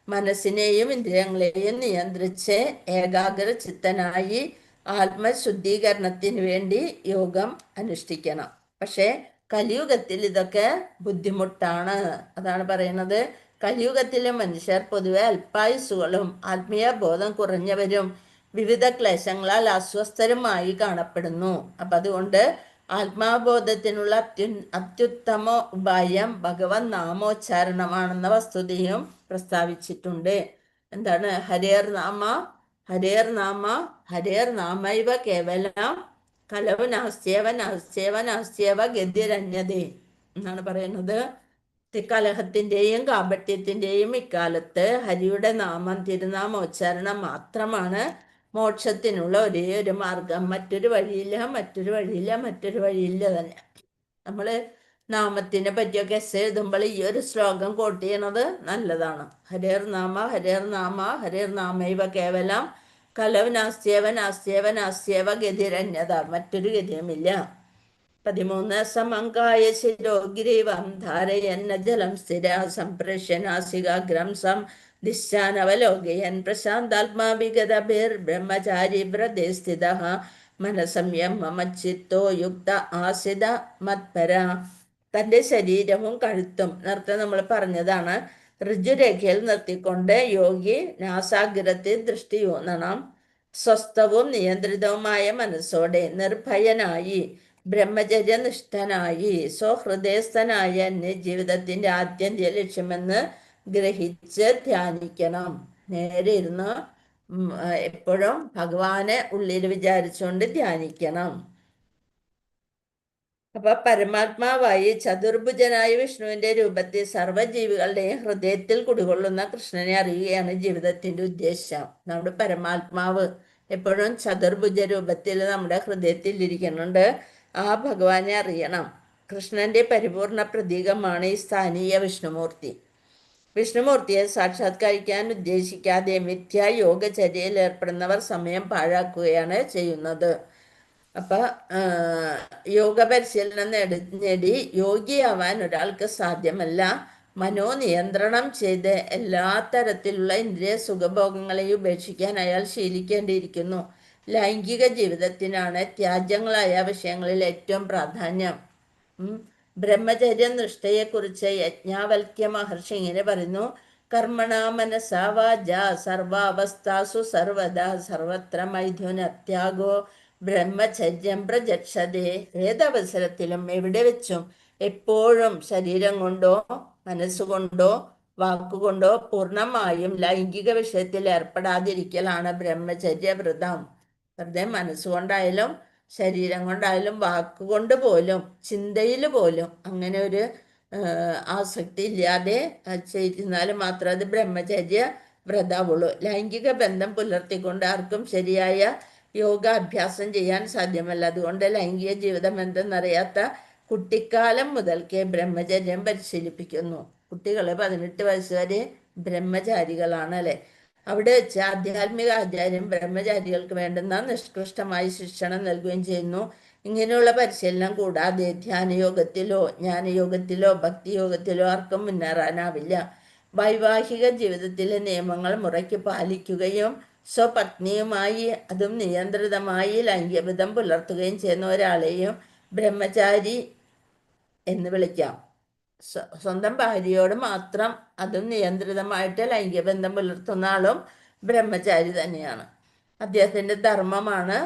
മനസ്സിനെയും ഇന്ദ്രിയങ്ങളെയും നിയന്ത്രിച്ച് ഏകാഗ്ര ചിത്തനായി ആത്മശുദ്ധീകരണത്തിന് വേണ്ടി യോഗം അനുഷ്ഠിക്കണം. പക്ഷേ കലിയുഗത്തിൽ ഇതൊക്കെ ബുദ്ധിമുട്ടാണ്. അതാണ് പറയുന്നത്. കലിയുഗത്തിലെ മനുഷ്യർ പൊതുവെ അല്പായുസ്സുകളും ആത്മീയ ബോധം കുറഞ്ഞവരും വിവിധ ക്ലേശങ്ങളാൽ അസ്വസ്ഥരുമായി കാണപ്പെടുന്നു. അപ്പം അതുകൊണ്ട് ആത്മാബോധത്തിനുള്ള അത്യുത്തമ ഉപായം ഭഗവത് നാമോച്ചാരണമാണെന്ന വസ്തുതയും പ്രസ്താവിച്ചിട്ടുണ്ട്. എന്താണ്? ഹരേർ നാമ ഹരേർ നാമ ഹരേർ നാമൈവ കേവലം കലവ് നാസ്ത്യേവ നാസ്ത്യേവ നാസ്ത്യേവ ഗതിരന്യതേ എന്നാണ് പറയുന്നത്. കലഹത്തിൻ്റെയും കാപട്യത്തിൻ്റെയും ഇക്കാലത്ത് ഹരിയുടെ നാമം തിരുനാമോച്ചാരണം മാത്രമാണ് മോക്ഷത്തിനുള്ള ഒരേ ഒരു മാർഗം. മറ്റൊരു വഴിയില്ല, മറ്റൊരു വഴിയില്ല, മറ്റൊരു വഴിയില്ല തന്നെ. നമ്മൾ നാമത്തിനെ പറ്റിയൊക്കെ എസ് എഴുതുമ്പോൾ ഈ ഒരു ശ്ലോകം കോട്ട് ചെയ്യണത് നല്ലതാണ്. ഹരേർ നാമ ഹരേർ നാമ ഹരേർ നാമൈവ കേവലം കലവ് നാസ്ത്യേവ നാസ്ത്യേവ നാസ്ത്യേവ ഗതിരന്യത. മറ്റൊരു ഗതിയുമില്ല. 13 സമങ്കായ ശിരോഗ്രീവം ധാരയന്ന ജലം സ്ഥിര സംപ്രശ്യ നാസികാഗ്രം സം ദിശാനവലോകയൻ പ്രശാന്താത്മാ വിഗതഭിർ ബ്രഹ്മചാരി വ്രതേ സ്ഥിതഃ മനസംയം മമച്ചിത്തോ യുക്ത ആസിത മത്പര. തൻ്റെ ശരീരവും കഴുത്തും നേരത്തെ നമ്മൾ പറഞ്ഞതാണ്. ഋജുരേഖയിൽ നിർത്തിക്കൊണ്ട് യോഗി നാസാഗ്രത്തിൽ ദൃഷ്ടിയൂന്നണം. സ്വസ്ഥവും നിയന്ത്രിതവുമായ മനസ്സോടെ നിർഭയനായി ബ്രഹ്മചര്യനിഷ്ഠനായി സ്വഹൃദയസ്ഥനായ എന്നെ ജീവിതത്തിന്റെ ആത്യന്തിക ലക്ഷ്യമെന്ന് ഗ്രഹിച്ച് ധ്യാനിക്കണം. നേരെ ഇരുന്ന് എപ്പോഴും ഭഗവാനെ ഉള്ളിൽ വിചാരിച്ചുകൊണ്ട് ധ്യാനിക്കണം. അപ്പൊ പരമാത്മാവായി ചതുർഭുജനായ വിഷ്ണുവിന്റെ രൂപത്തിൽ സർവ്വജീവികളുടെയും ഹൃദയത്തിൽ കുടികൊള്ളുന്ന കൃഷ്ണനെ അറിയുകയാണ് ജീവിതത്തിന്റെ ഉദ്ദേശം. നമ്മുടെ പരമാത്മാവ് എപ്പോഴും ചതുർഭുജ രൂപത്തിൽ നമ്മുടെ ഹൃദയത്തിൽ ഇരിക്കുന്നുണ്ട്. ആ ഭഗവാനെ അറിയണം. കൃഷ്ണന്റെ പരിപൂർണ പ്രതീകമാണ് ഈ സ്ഥാനീയ വിഷ്ണുമൂർത്തി. വിഷ്ണുമൂർത്തിയെ സാക്ഷാത്കരിക്കാൻ ഉദ്ദേശിക്കാതെ മിഥ്യാ യോഗചര്യയിൽ ഏർപ്പെടുന്നവർ സമയം പാഴാക്കുകയാണ് ചെയ്യുന്നത്. അപ്പൊ യോഗ പരിശീലനം നേടി യോഗിയാവാൻ ഒരാൾക്ക് സാധ്യമല്ല. മനോനിയന്ത്രണം ചെയ്ത് എല്ലാ തരത്തിലുള്ള ഇന്ദ്രിയ സുഖഭോഗങ്ങളെയും ഉപേക്ഷിക്കാൻ അയാൾ ശീലിക്കേണ്ടിയിരിക്കുന്നു. ലൈംഗിക ജീവിതത്തിനാണ് ത്യാജ്യങ്ങളായ വിഷയങ്ങളിൽ ഏറ്റവും പ്രാധാന്യം. ബ്രഹ്മചര്യ നിഷ്ഠയെക്കുറിച്ച് യജ്ഞാവൽക്യ മഹർഷി ഇങ്ങനെ പറയുന്നു: കർമ്മണ മനസാ വാച സർവാവസ്ഥാസു സർവദാ സർവത്ര മൈഥുനത്യാഗോ ബ്രഹ്മചര്യം പ്രജക്ഷതേ. ഏതവസരത്തിലും എവിടെ വെച്ചും എപ്പോഴും ശരീരം കൊണ്ടോ മനസ്സുകൊണ്ടോ വാക്കുകൊണ്ടോ പൂർണ്ണമായും ലൈംഗിക വിഷയത്തിൽ ഏർപ്പെടാതിരിക്കലാണ് ബ്രഹ്മചര്യ വ്രതം. വെറുതെ മനസ്സുകൊണ്ടായാലും ശരീരം കൊണ്ടായാലും വാക്കുകൊണ്ട് പോലും ചിന്തയിൽ പോലും അങ്ങനെ ഒരു ആസക്തി ഇല്ലാതെ ചെയ്തിരുന്നാൽ മാത്രം അത് ബ്രഹ്മചര്യ വ്രതാവുള്ളൂ. ലൈംഗിക ബന്ധം പുലർത്തിക്കൊണ്ട് ആർക്കും ശരിയായ യോഗാഭ്യാസം ചെയ്യാൻ സാധ്യമല്ല. അതുകൊണ്ട് ലൈംഗിക ജീവിതം എന്തെന്നറിയാത്ത കുട്ടിക്കാലം മുതൽക്കേ ബ്രഹ്മചര്യം പരിശീലിപ്പിക്കുന്നു. കുട്ടികൾ 18 വയസ്സ് വരെ ബ്രഹ്മചാരികളാണ് അല്ലെ. അവിടെ വെച്ച് ആധ്യാത്മിക ആചാര്യം ബ്രഹ്മചാരികൾക്ക് വേണ്ടുന്ന നിഷ്കൃഷ്ടമായ ശിക്ഷണം നൽകുകയും ചെയ്യുന്നു. ഇങ്ങനെയുള്ള പരിശീലനം കൂടാതെ ധ്യാനയോഗത്തിലോ ജ്ഞാനയോഗത്തിലോ ഭക്തിയോഗത്തിലോ ആർക്കും മുന്നേറാനാവില്ല. വൈവാഹിക ജീവിതത്തിലെ നിയമങ്ങൾ മുറയ്ക്ക് പാലിക്കുകയും സ്വപത്നിയുമായി അതും നിയന്ത്രിതമായി ലൈംഗികബന്ധം പുലർത്തുകയും ചെയ്യുന്ന ഒരാളെയും ബ്രഹ്മചാരി എന്ന് വിളിക്കാം. സ്വന്തം ഭാര്യയോട് മാത്രം അതും നിയന്ത്രിതമായിട്ട് ലൈംഗിക ബന്ധം പുലർത്തുന്ന ആളും ബ്രഹ്മചാരി തന്നെയാണ്. അദ്ദേഹത്തിന്റെ ധർമ്മമാണ്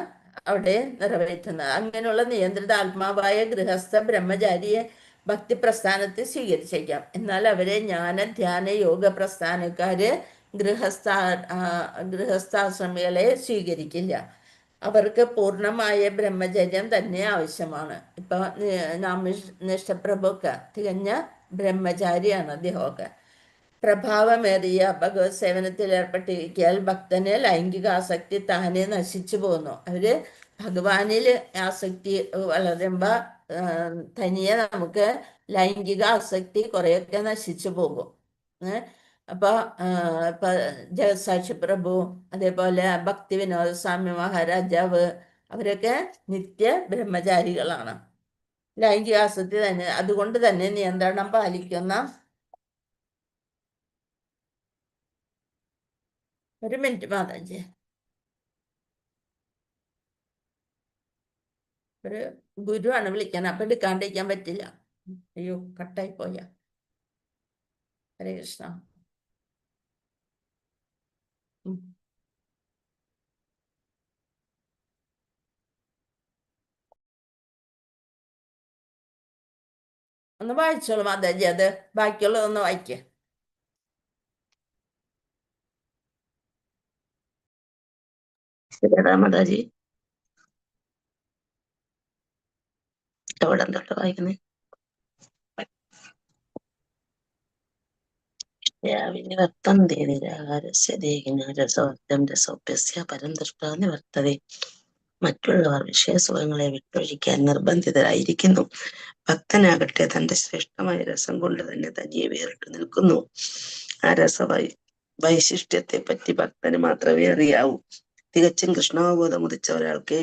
അവിടെ നിറവേറ്റുന്നത്. അങ്ങനെയുള്ള നിയന്ത്രിത ആത്മാവായ ഗൃഹസ്ഥ ബ്രഹ്മചാരിയെ ഭക്തി പ്രസ്ഥാനത്തിൽ സ്വീകരിച്ചേക്കാം. എന്നാൽ അവരെ ജ്ഞാന ധ്യാന യോഗ പ്രസ്ഥാനക്കാര് ഗൃഹസ്ഥാശ്രമികളെ സ്വീകരിക്കില്ല. അവർക്ക് പൂർണ്ണമായ ബ്രഹ്മചര്യം തന്നെ ആവശ്യമാണ്. ഇപ്പൊ നാമനിഷ്ടപ്രഭുക്ക് തികഞ്ഞ ബ്രഹ്മചാരിയാണ് അദ്ദേഹമൊക്കെ. പ്രഭാവമേറിയ ഭഗവത് സേവനത്തിൽ ഏർപ്പെട്ടിരിക്കാൻ ഭക്തന് ലൈംഗിക ആസക്തി താനെ നശിച്ചു പോകുന്നു. അവര് ഭഗവാനിൽ ആസക്തി വളരുമ്പോ തനിയെ നമുക്ക് ലൈംഗിക ആസക്തി കുറെയൊക്കെ നശിച്ചു പോകും. അപ്പൊ ഇപ്പൊ ജഗസാക്ഷി പ്രഭു, അതേപോലെ ഭക്തി വിനോദ സ്വാമി മഹാരാജാവ്, അവരൊക്കെ നിത്യ ബ്രഹ്മചാരികളാണ്. ലൈംഗിക ആസക്തി തന്നെ, അതുകൊണ്ട് തന്നെ നിയന്ത്രണം പാലിക്കുന്ന. ഒരു മിനിറ്റ് മാതാജി, ഒരു ഗുരുവാണ് വിളിക്കാൻ, അപ്പൊ എടുക്കാണ്ടിരിക്കാൻ പറ്റില്ല. അയ്യോ, കട്ടായി പോയ. ഹരേ കൃഷ്ണ. ഒന്ന് വായിച്ചോളൂ മാതാജി, അത് ബാക്കിയുള്ളതൊന്ന് വായിക്കേ. ശരിയാ മാതാജി, എവിടെ തൊട്ട് വായിക്കുന്നേ? വർത്തന്തേ നിരാഹാരസ്യ ദേഹിന രസോക്തം രസോപ്യസ്യ പരം ദൃഷ്ടാ നിവർത്തതേ. മറ്റുള്ളവർ വിഷയസുഖങ്ങളെ വിട്ടൊഴിക്കാൻ നിർബന്ധിതരായിരിക്കുന്നു. ഭക്തനാകട്ടെ തന്റെ ശ്രേഷ്ഠമായ രസം കൊണ്ട് തന്നെ തനിയെ വേറിട്ട് നിൽക്കുന്നു. ആ വൈശിഷ്ട്യത്തെ പറ്റി ഭക്തന് മാത്രമേ അറിയാവൂ. തികച്ചും കൃഷ്ണാവബോധം ഉദിച്ച ഒരാൾക്ക്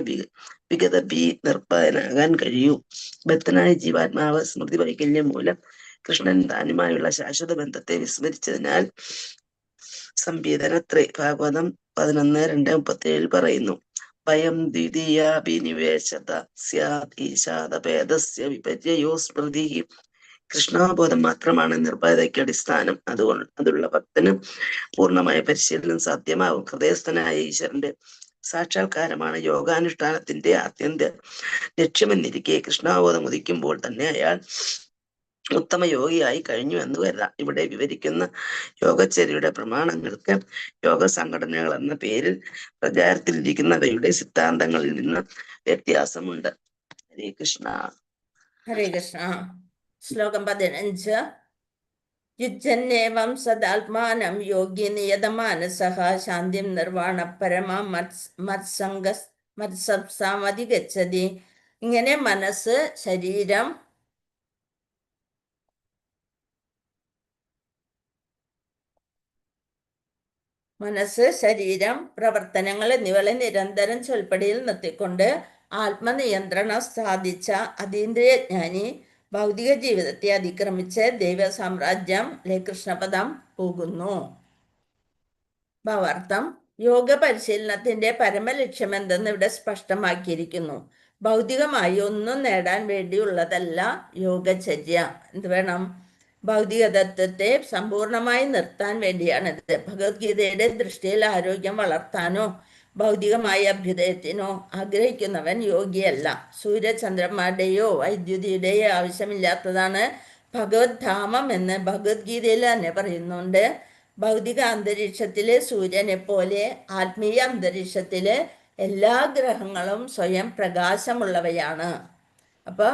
വിഗതഭീ നിർഭയനാകാൻ കഴിയൂ. ഭക്തനായ ജീവാത്മാവ് സ്മൃതി വൈകല്യം മൂലം കൃഷ്ണൻ താനുമായുള്ള ശാശ്വത ബന്ധത്തെ വിസ്മരിച്ചതിനാൽ സംവേദനത്രേ. ഭാഗവതം 11:2-37 പറയുന്നു. ഭയം ദ്വിതീയാഭിനിവേശത സ്യാദ് ഈശാദഭേദസ്യ വിപര്യോ സ്മൃതി. കൃഷ്ണാബോധം മാത്രമാണ് നിർഭയതയ്ക്ക് അടിസ്ഥാനം. അതുള്ള ഭക്തന് പൂർണ്ണമായ പരിശീലനം സാധ്യമാവും. ഹൃദയസ്ഥനായ ഈശ്വരന്റെ സാക്ഷാത്കാരമാണ് യോഗാനുഷ്ഠാനത്തിന്റെ ആത്യന്ത ലക്ഷ്യമെന്നിരിക്കെ കൃഷ്ണാബോധം ഉദിക്കുമ്പോൾ തന്നെ അയാൾ ഉത്തമ യോഗിയായി കഴിഞ്ഞു എന്ന് കരുതാം. ഇവിടെ വിവരിക്കുന്ന യോഗചര്യയുടെ പ്രമാണങ്ങൾക്ക് യോഗ സംഘടനകൾ എന്ന പേരിൽ പ്രചാരത്തിലിരിക്കുന്നവയുടെ സിദ്ധാന്തങ്ങളിൽ നിന്ന് വ്യത്യാസമുണ്ട്. ഹരേ കൃഷ്ണ. ഹരേ കൃഷ്ണ. ശ്ലോകം 15. യുജ്ജന്നേവം സദാത്മാനം യോഗി നിയതമാനസഃ ശാന്തിം നിർവാണ പരമാം മത്സംസാമധിഗച്ഛതി. ഇങ്ങനെ മനസ്സ്, ശരീരം, പ്രവർത്തനങ്ങൾ എന്നിവകളെ നിരന്തരം ചൊൽപ്പടിയിൽ നിർത്തിക്കൊണ്ട് ആത്മനിയന്ത്രണം സാധിച്ച അതീന്ദ്രിയജ്ഞാനി ഭൗതിക ജീവിതത്തെ അതിക്രമിച്ച് ദൈവ സാമ്രാജ്യം കൃഷ്ണപദം പോകുന്നു. ഭാവാർത്ഥം: യോഗ പരിശീലനത്തിന്റെ പരമലക്ഷ്യം എന്തെന്ന് ഇവിടെ സ്പഷ്ടമാക്കിയിരിക്കുന്നു. ഭൗതികമായി ഒന്നും നേടാൻ വേണ്ടിയുള്ളതല്ല യോഗചര്യ. എന്ത് വേണം? ഭൗതിക തത്വത്തെ സമ്പൂർണമായി നിർത്താൻ വേണ്ടിയാണിത്. ഭഗവത്ഗീതയുടെ ദൃഷ്ടിയിൽ ആരോഗ്യം വളർത്താനോ ഭൗതികമായ അഭ്യുദയത്തിനോ ആഗ്രഹിക്കുന്നവൻ യോഗിയല്ല. സൂര്യചന്ദ്രന്മാരുടെയോ വൈദ്യുതിയുടെയോ ആവശ്യമില്ലാത്തതാണ് ഭഗവത് ധാമം എന്ന് ഭഗവത്ഗീതയിൽ തന്നെ പറയുന്നുണ്ട്. ഭൗതിക അന്തരീക്ഷത്തിലെ സൂര്യനെ പോലെ ആത്മീയ അന്തരീക്ഷത്തിലെ എല്ലാ ഗ്രഹങ്ങളും സ്വയം പ്രകാശമുള്ളവയാണ്. അപ്പൊ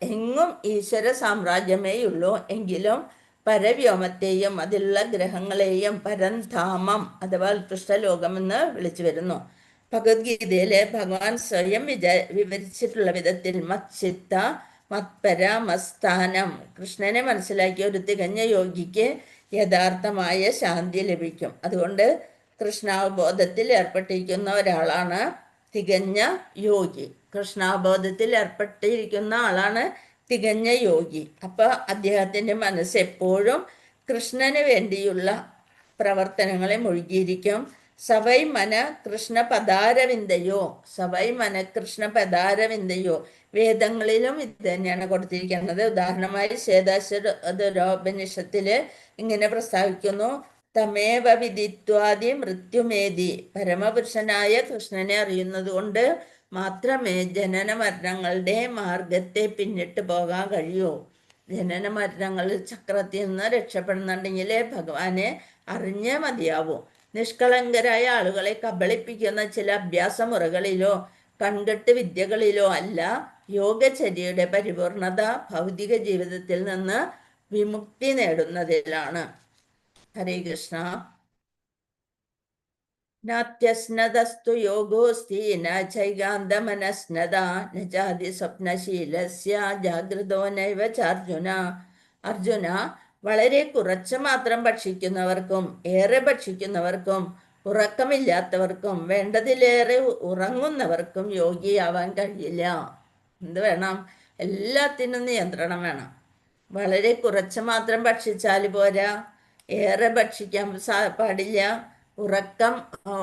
എങ്ങും ഈശ്വര സാമ്രാജ്യമേയുള്ളൂ. എങ്കിലും പരവ്യോമത്തെയും അതിലുള്ള ഗ്രഹങ്ങളെയും പരംധാമം അഥവാ ഉത്കൃഷ്ടലോകമെന്ന് വിളിച്ചു വരുന്നു. ഭഗവത്ഗീതയിലെ ഭഗവാൻ സ്വയം വിവരിച്ചിട്ടുള്ള വിധത്തിൽ മച്ചിത്ത മത്പര മസ്ഥാനം. കൃഷ്ണനെ മനസ്സിലാക്കിയ ഒരു തികഞ്ഞ യോഗിക്ക് യഥാർത്ഥമായ ശാന്തി ലഭിക്കും. അതുകൊണ്ട് കൃഷ്ണാവബോധത്തിൽ ഏർപ്പെട്ടിരിക്കുന്ന ഒരാളാണ് തികഞ്ഞ യോഗി. കൃഷ്ണാവബോധത്തിൽ ഏർപ്പെട്ടിരിക്കുന്ന ആളാണ് തികഞ്ഞ യോഗി. അപ്പൊ അദ്ദേഹത്തിന്റെ മനസ്സ് എപ്പോഴും കൃഷ്ണന് വേണ്ടിയുള്ള പ്രവർത്തനങ്ങളെ മുഴുകിയിരിക്കും. സവൈ മന കൃഷ്ണ പദാരവിന്ദയോ, സവൈ മന കൃഷ്ണ പദാരവിന്ദയോ. വേദങ്ങളിലും ഇത് തന്നെയാണ് കൊടുത്തിരിക്കുന്നത്. ഉദാഹരണമായി ശ്വേതാശ്വതരോപനിഷത്തില് ഇങ്ങനെ പ്രസ്താവിക്കുന്നു: തമേവ വിദിത്വാദി മൃത്യുമേതി. പരമപുരുഷനായ കൃഷ്ണനെ അറിയുന്നത് കൊണ്ട് മാത്രമേ ജനന മരണങ്ങളുടെ മാർഗത്തെ പിന്നിട്ട് പോകാൻ കഴിയൂ. ജനന മരണങ്ങളിൽ ചക്രത്തിൽ നിന്ന് രക്ഷപ്പെടുന്നുണ്ടെങ്കിൽ ഭഗവാനെ അറിഞ്ഞേ മതിയാവൂ. നിഷ്കളങ്കരായ ആളുകളെ കബളിപ്പിക്കുന്ന ചില അഭ്യാസമുറകളിലോ കൺകെട്ട് വിദ്യകളിലോ അല്ല യോഗചര്യയുടെ പരിപൂർണത ഭൗതിക ജീവിതത്തിൽ നിന്ന് വിമുക്തി നേടുന്നതിലാണ്. ഹരേ കൃഷ്ണ. നാത്യസ്നതസ്തു യോഗോസ്തി ന ചൈകാന്തമനസ്നത ന ചാതി സ്വപ്നശീലസ്യ ജാഗ്രതോ നൈവ ചാർജുന. അർജുന, വളരെ കുറച്ച് മാത്രം ഭക്ഷിക്കുന്നവർക്കും ഏറെ ഭക്ഷിക്കുന്നവർക്കും ഉറക്കമില്ലാത്തവർക്കും വേണ്ടതിലേറെ ഉറങ്ങുന്നവർക്കും യോഗിയാവാൻ കഴിയില്ല. എന്ത് വേണം? എല്ലാത്തിനും നിയന്ത്രണം വേണം. വളരെ കുറച്ച് മാത്രം ഭക്ഷിച്ചാൽ പോരാ, ഏറെ ഭക്ഷിക്കാൻ പാടില്ല, ഉറക്കം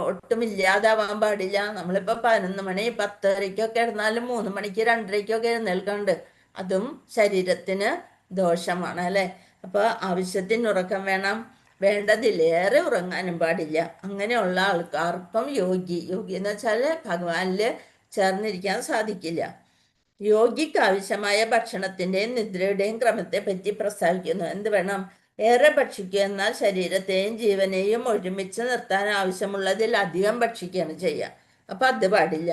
ഒട്ടുമില്ലാതാവാൻ പാടില്ല. നമ്മളിപ്പോൾ 11 മണി 10:30-ക്കൊക്കെ കിടന്നാലും 3 മണിക്ക് 2:30-ക്കൊക്കെ എഴുന്നേൽക്കുന്നുണ്ട്. അതും ശരീരത്തിന് ദോഷമാണ് അല്ലേ? അപ്പോൾ ആവശ്യത്തിന് ഉറക്കം വേണം, വേണ്ടതിലേറെ ഉറങ്ങാനും പാടില്ല. അങ്ങനെയുള്ള ആൾക്കാർക്കും യോഗി എന്ന് വെച്ചാൽ ഭഗവാനിൽ ചേർന്നിരിക്കാൻ സാധിക്കില്ല. യോഗിക്ക് ആവശ്യമായ ഭക്ഷണത്തിൻ്റെയും നിദ്രയുടെയും ക്രമത്തെ പറ്റി പ്രസ്താവിക്കുന്നു. എന്ത് വേണം? ഏറെ ഭക്ഷിക്കുക എന്നാൽ ശരീരത്തെയും ജീവനെയും ഒരുമിച്ച് നിർത്താൻ ആവശ്യമുള്ളതിൽ അധികം ഭക്ഷിക്കുകയാണ് ചെയ്യുക. അപ്പം അത് പാടില്ല.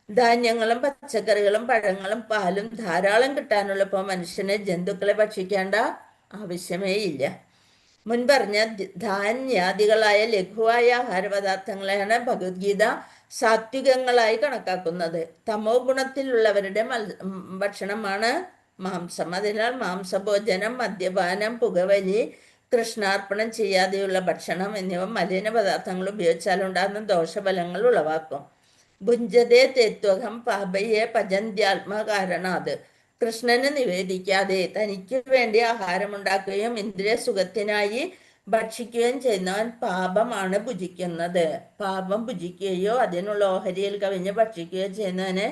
ധാന്യങ്ങളും പച്ചക്കറികളും പഴങ്ങളും പാലും ധാരാളം കിട്ടാനുള്ളപ്പോൾ മനുഷ്യന് ജന്തുക്കളെ ഭക്ഷിക്കേണ്ട ആവശ്യമേ ഇല്ല. മുൻപറഞ്ഞ ധാന്യാദികളായ ലഘുവായ ആഹാരപദാർത്ഥങ്ങളെയാണ് ഭഗവത്ഗീത സാത്വികങ്ങളായി കണക്കാക്കുന്നത്. തമോ ഗുണത്തിലുള്ളവരുടെ ഭക്ഷണമാണ് മാംസം. അതിനാൽ മാംസഭോജനം, മദ്യപാനം, പുകവലി, കൃഷ്ണാർപ്പണം ചെയ്യാതെയുള്ള ഭക്ഷണം എന്നിവ മലിന പദാർത്ഥങ്ങൾ ഉപയോഗിച്ചാലുണ്ടാകുന്ന ദോഷഫലങ്ങൾ ഉളവാക്കും. ഭുഞ്ചതേ തേത്വകം പാപയെ പചന്ത്യാത്മകാരണാത്. കൃഷ്ണന് നിവേദിക്കാതെ തനിക്ക് വേണ്ടി ആഹാരമുണ്ടാക്കുകയും ഇന്ദ്രിയ സുഖത്തിനായി ഭക്ഷിക്കുകയും ചെയ്യുന്നവൻ പാപമാണ് ഭുജിക്കുന്നത്. പാപം ഭുജിക്കുകയോ അതിനുള്ള ഓഹരിയിൽ കവിഞ്ഞ് ഭക്ഷിക്കുകയോ ചെയ്യുന്നവന്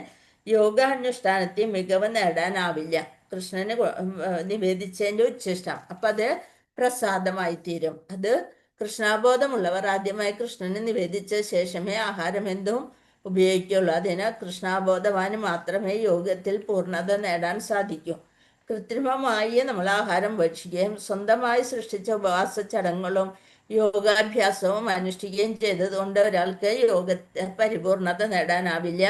യോഗാനുഷ്ഠാനത്തിൽ മികവ് നേടാനാവില്ല. കൃഷ്ണന് നിവേദിച്ചതിൻ്റെ ഉച്ഛിഷ്ടം അപ്പം അത് പ്രസാദമായി തീരും. അത് കൃഷ്ണാബോധമുള്ളവർ ആദ്യമായി കൃഷ്ണന് നിവേദിച്ച ശേഷമേ ആഹാരം എന്തും ഉപയോഗിക്കുള്ളൂ. അതിന് കൃഷ്ണാബോധവാന് മാത്രമേ യോഗത്തിൽ പൂർണ്ണത നേടാൻ സാധിക്കൂ. കൃത്രിമമായി നമ്മൾ ആഹാരം ഭക്ഷിക്കുകയും സ്വന്തമായി സൃഷ്ടിച്ച ഉപവാസ ചടങ്ങുകളും യോഗാഭ്യാസവും അനുഷ്ഠിക്കുകയും ചെയ്തതുകൊണ്ട് ഒരാൾക്ക് യോഗത്തെ പരിപൂർണത നേടാനാവില്ല.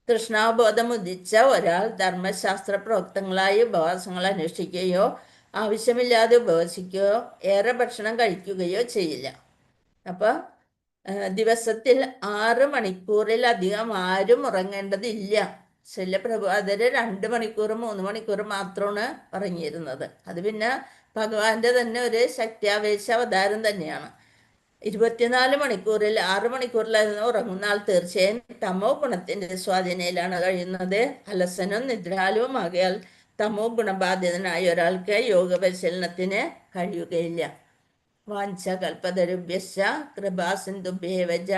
കൃഷ്ണാബോധം ഉദിച്ച ഒരാൾ ധർമ്മശാസ്ത്ര പ്രോക്തങ്ങളായി ഉപവാസങ്ങൾ അനുഷ്ഠിക്കുകയോ ആവശ്യമില്ലാതെ ഉപവസിക്കുകയോ ഏറെ ഭക്ഷണം കഴിക്കുകയോ ചെയ്യില്ല. അപ്പം ദിവസത്തിൽ 6 മണിക്കൂറിലധികം ആരും ഉറങ്ങേണ്ടതില്ല. ശല്യപ്രഭാതര് 2 മണിക്കൂർ 3 മണിക്കൂർ മാത്രമാണ് ഉറങ്ങിയിരുന്നത്. അത് പിന്നെ ഭഗവാന്റെ തന്നെ ഒരു ശക്തിയാവേശ അവതാരം തന്നെയാണ്. 24 മണിക്കൂറിൽ 6 മണിക്കൂറിലായിരുന്നു ഉറങ്ങുന്ന ആൾ തീർച്ചയായും തമോ ഗുണത്തിന്റെ സ്വാധീനയിലാണ് കഴിയുന്നത്. അലസനും നിദ്രാലുവുമാകിയാൽ തമോ ഗുണബാധിതനായ ഒരാൾക്ക് യോഗ പരിശീലനത്തിന് കഴിയുകയില്ല. വാഞ്ച കൽപ്പതരുഭ്യശ്ച കൃപാ സിന്ധുഭ്യേവ ച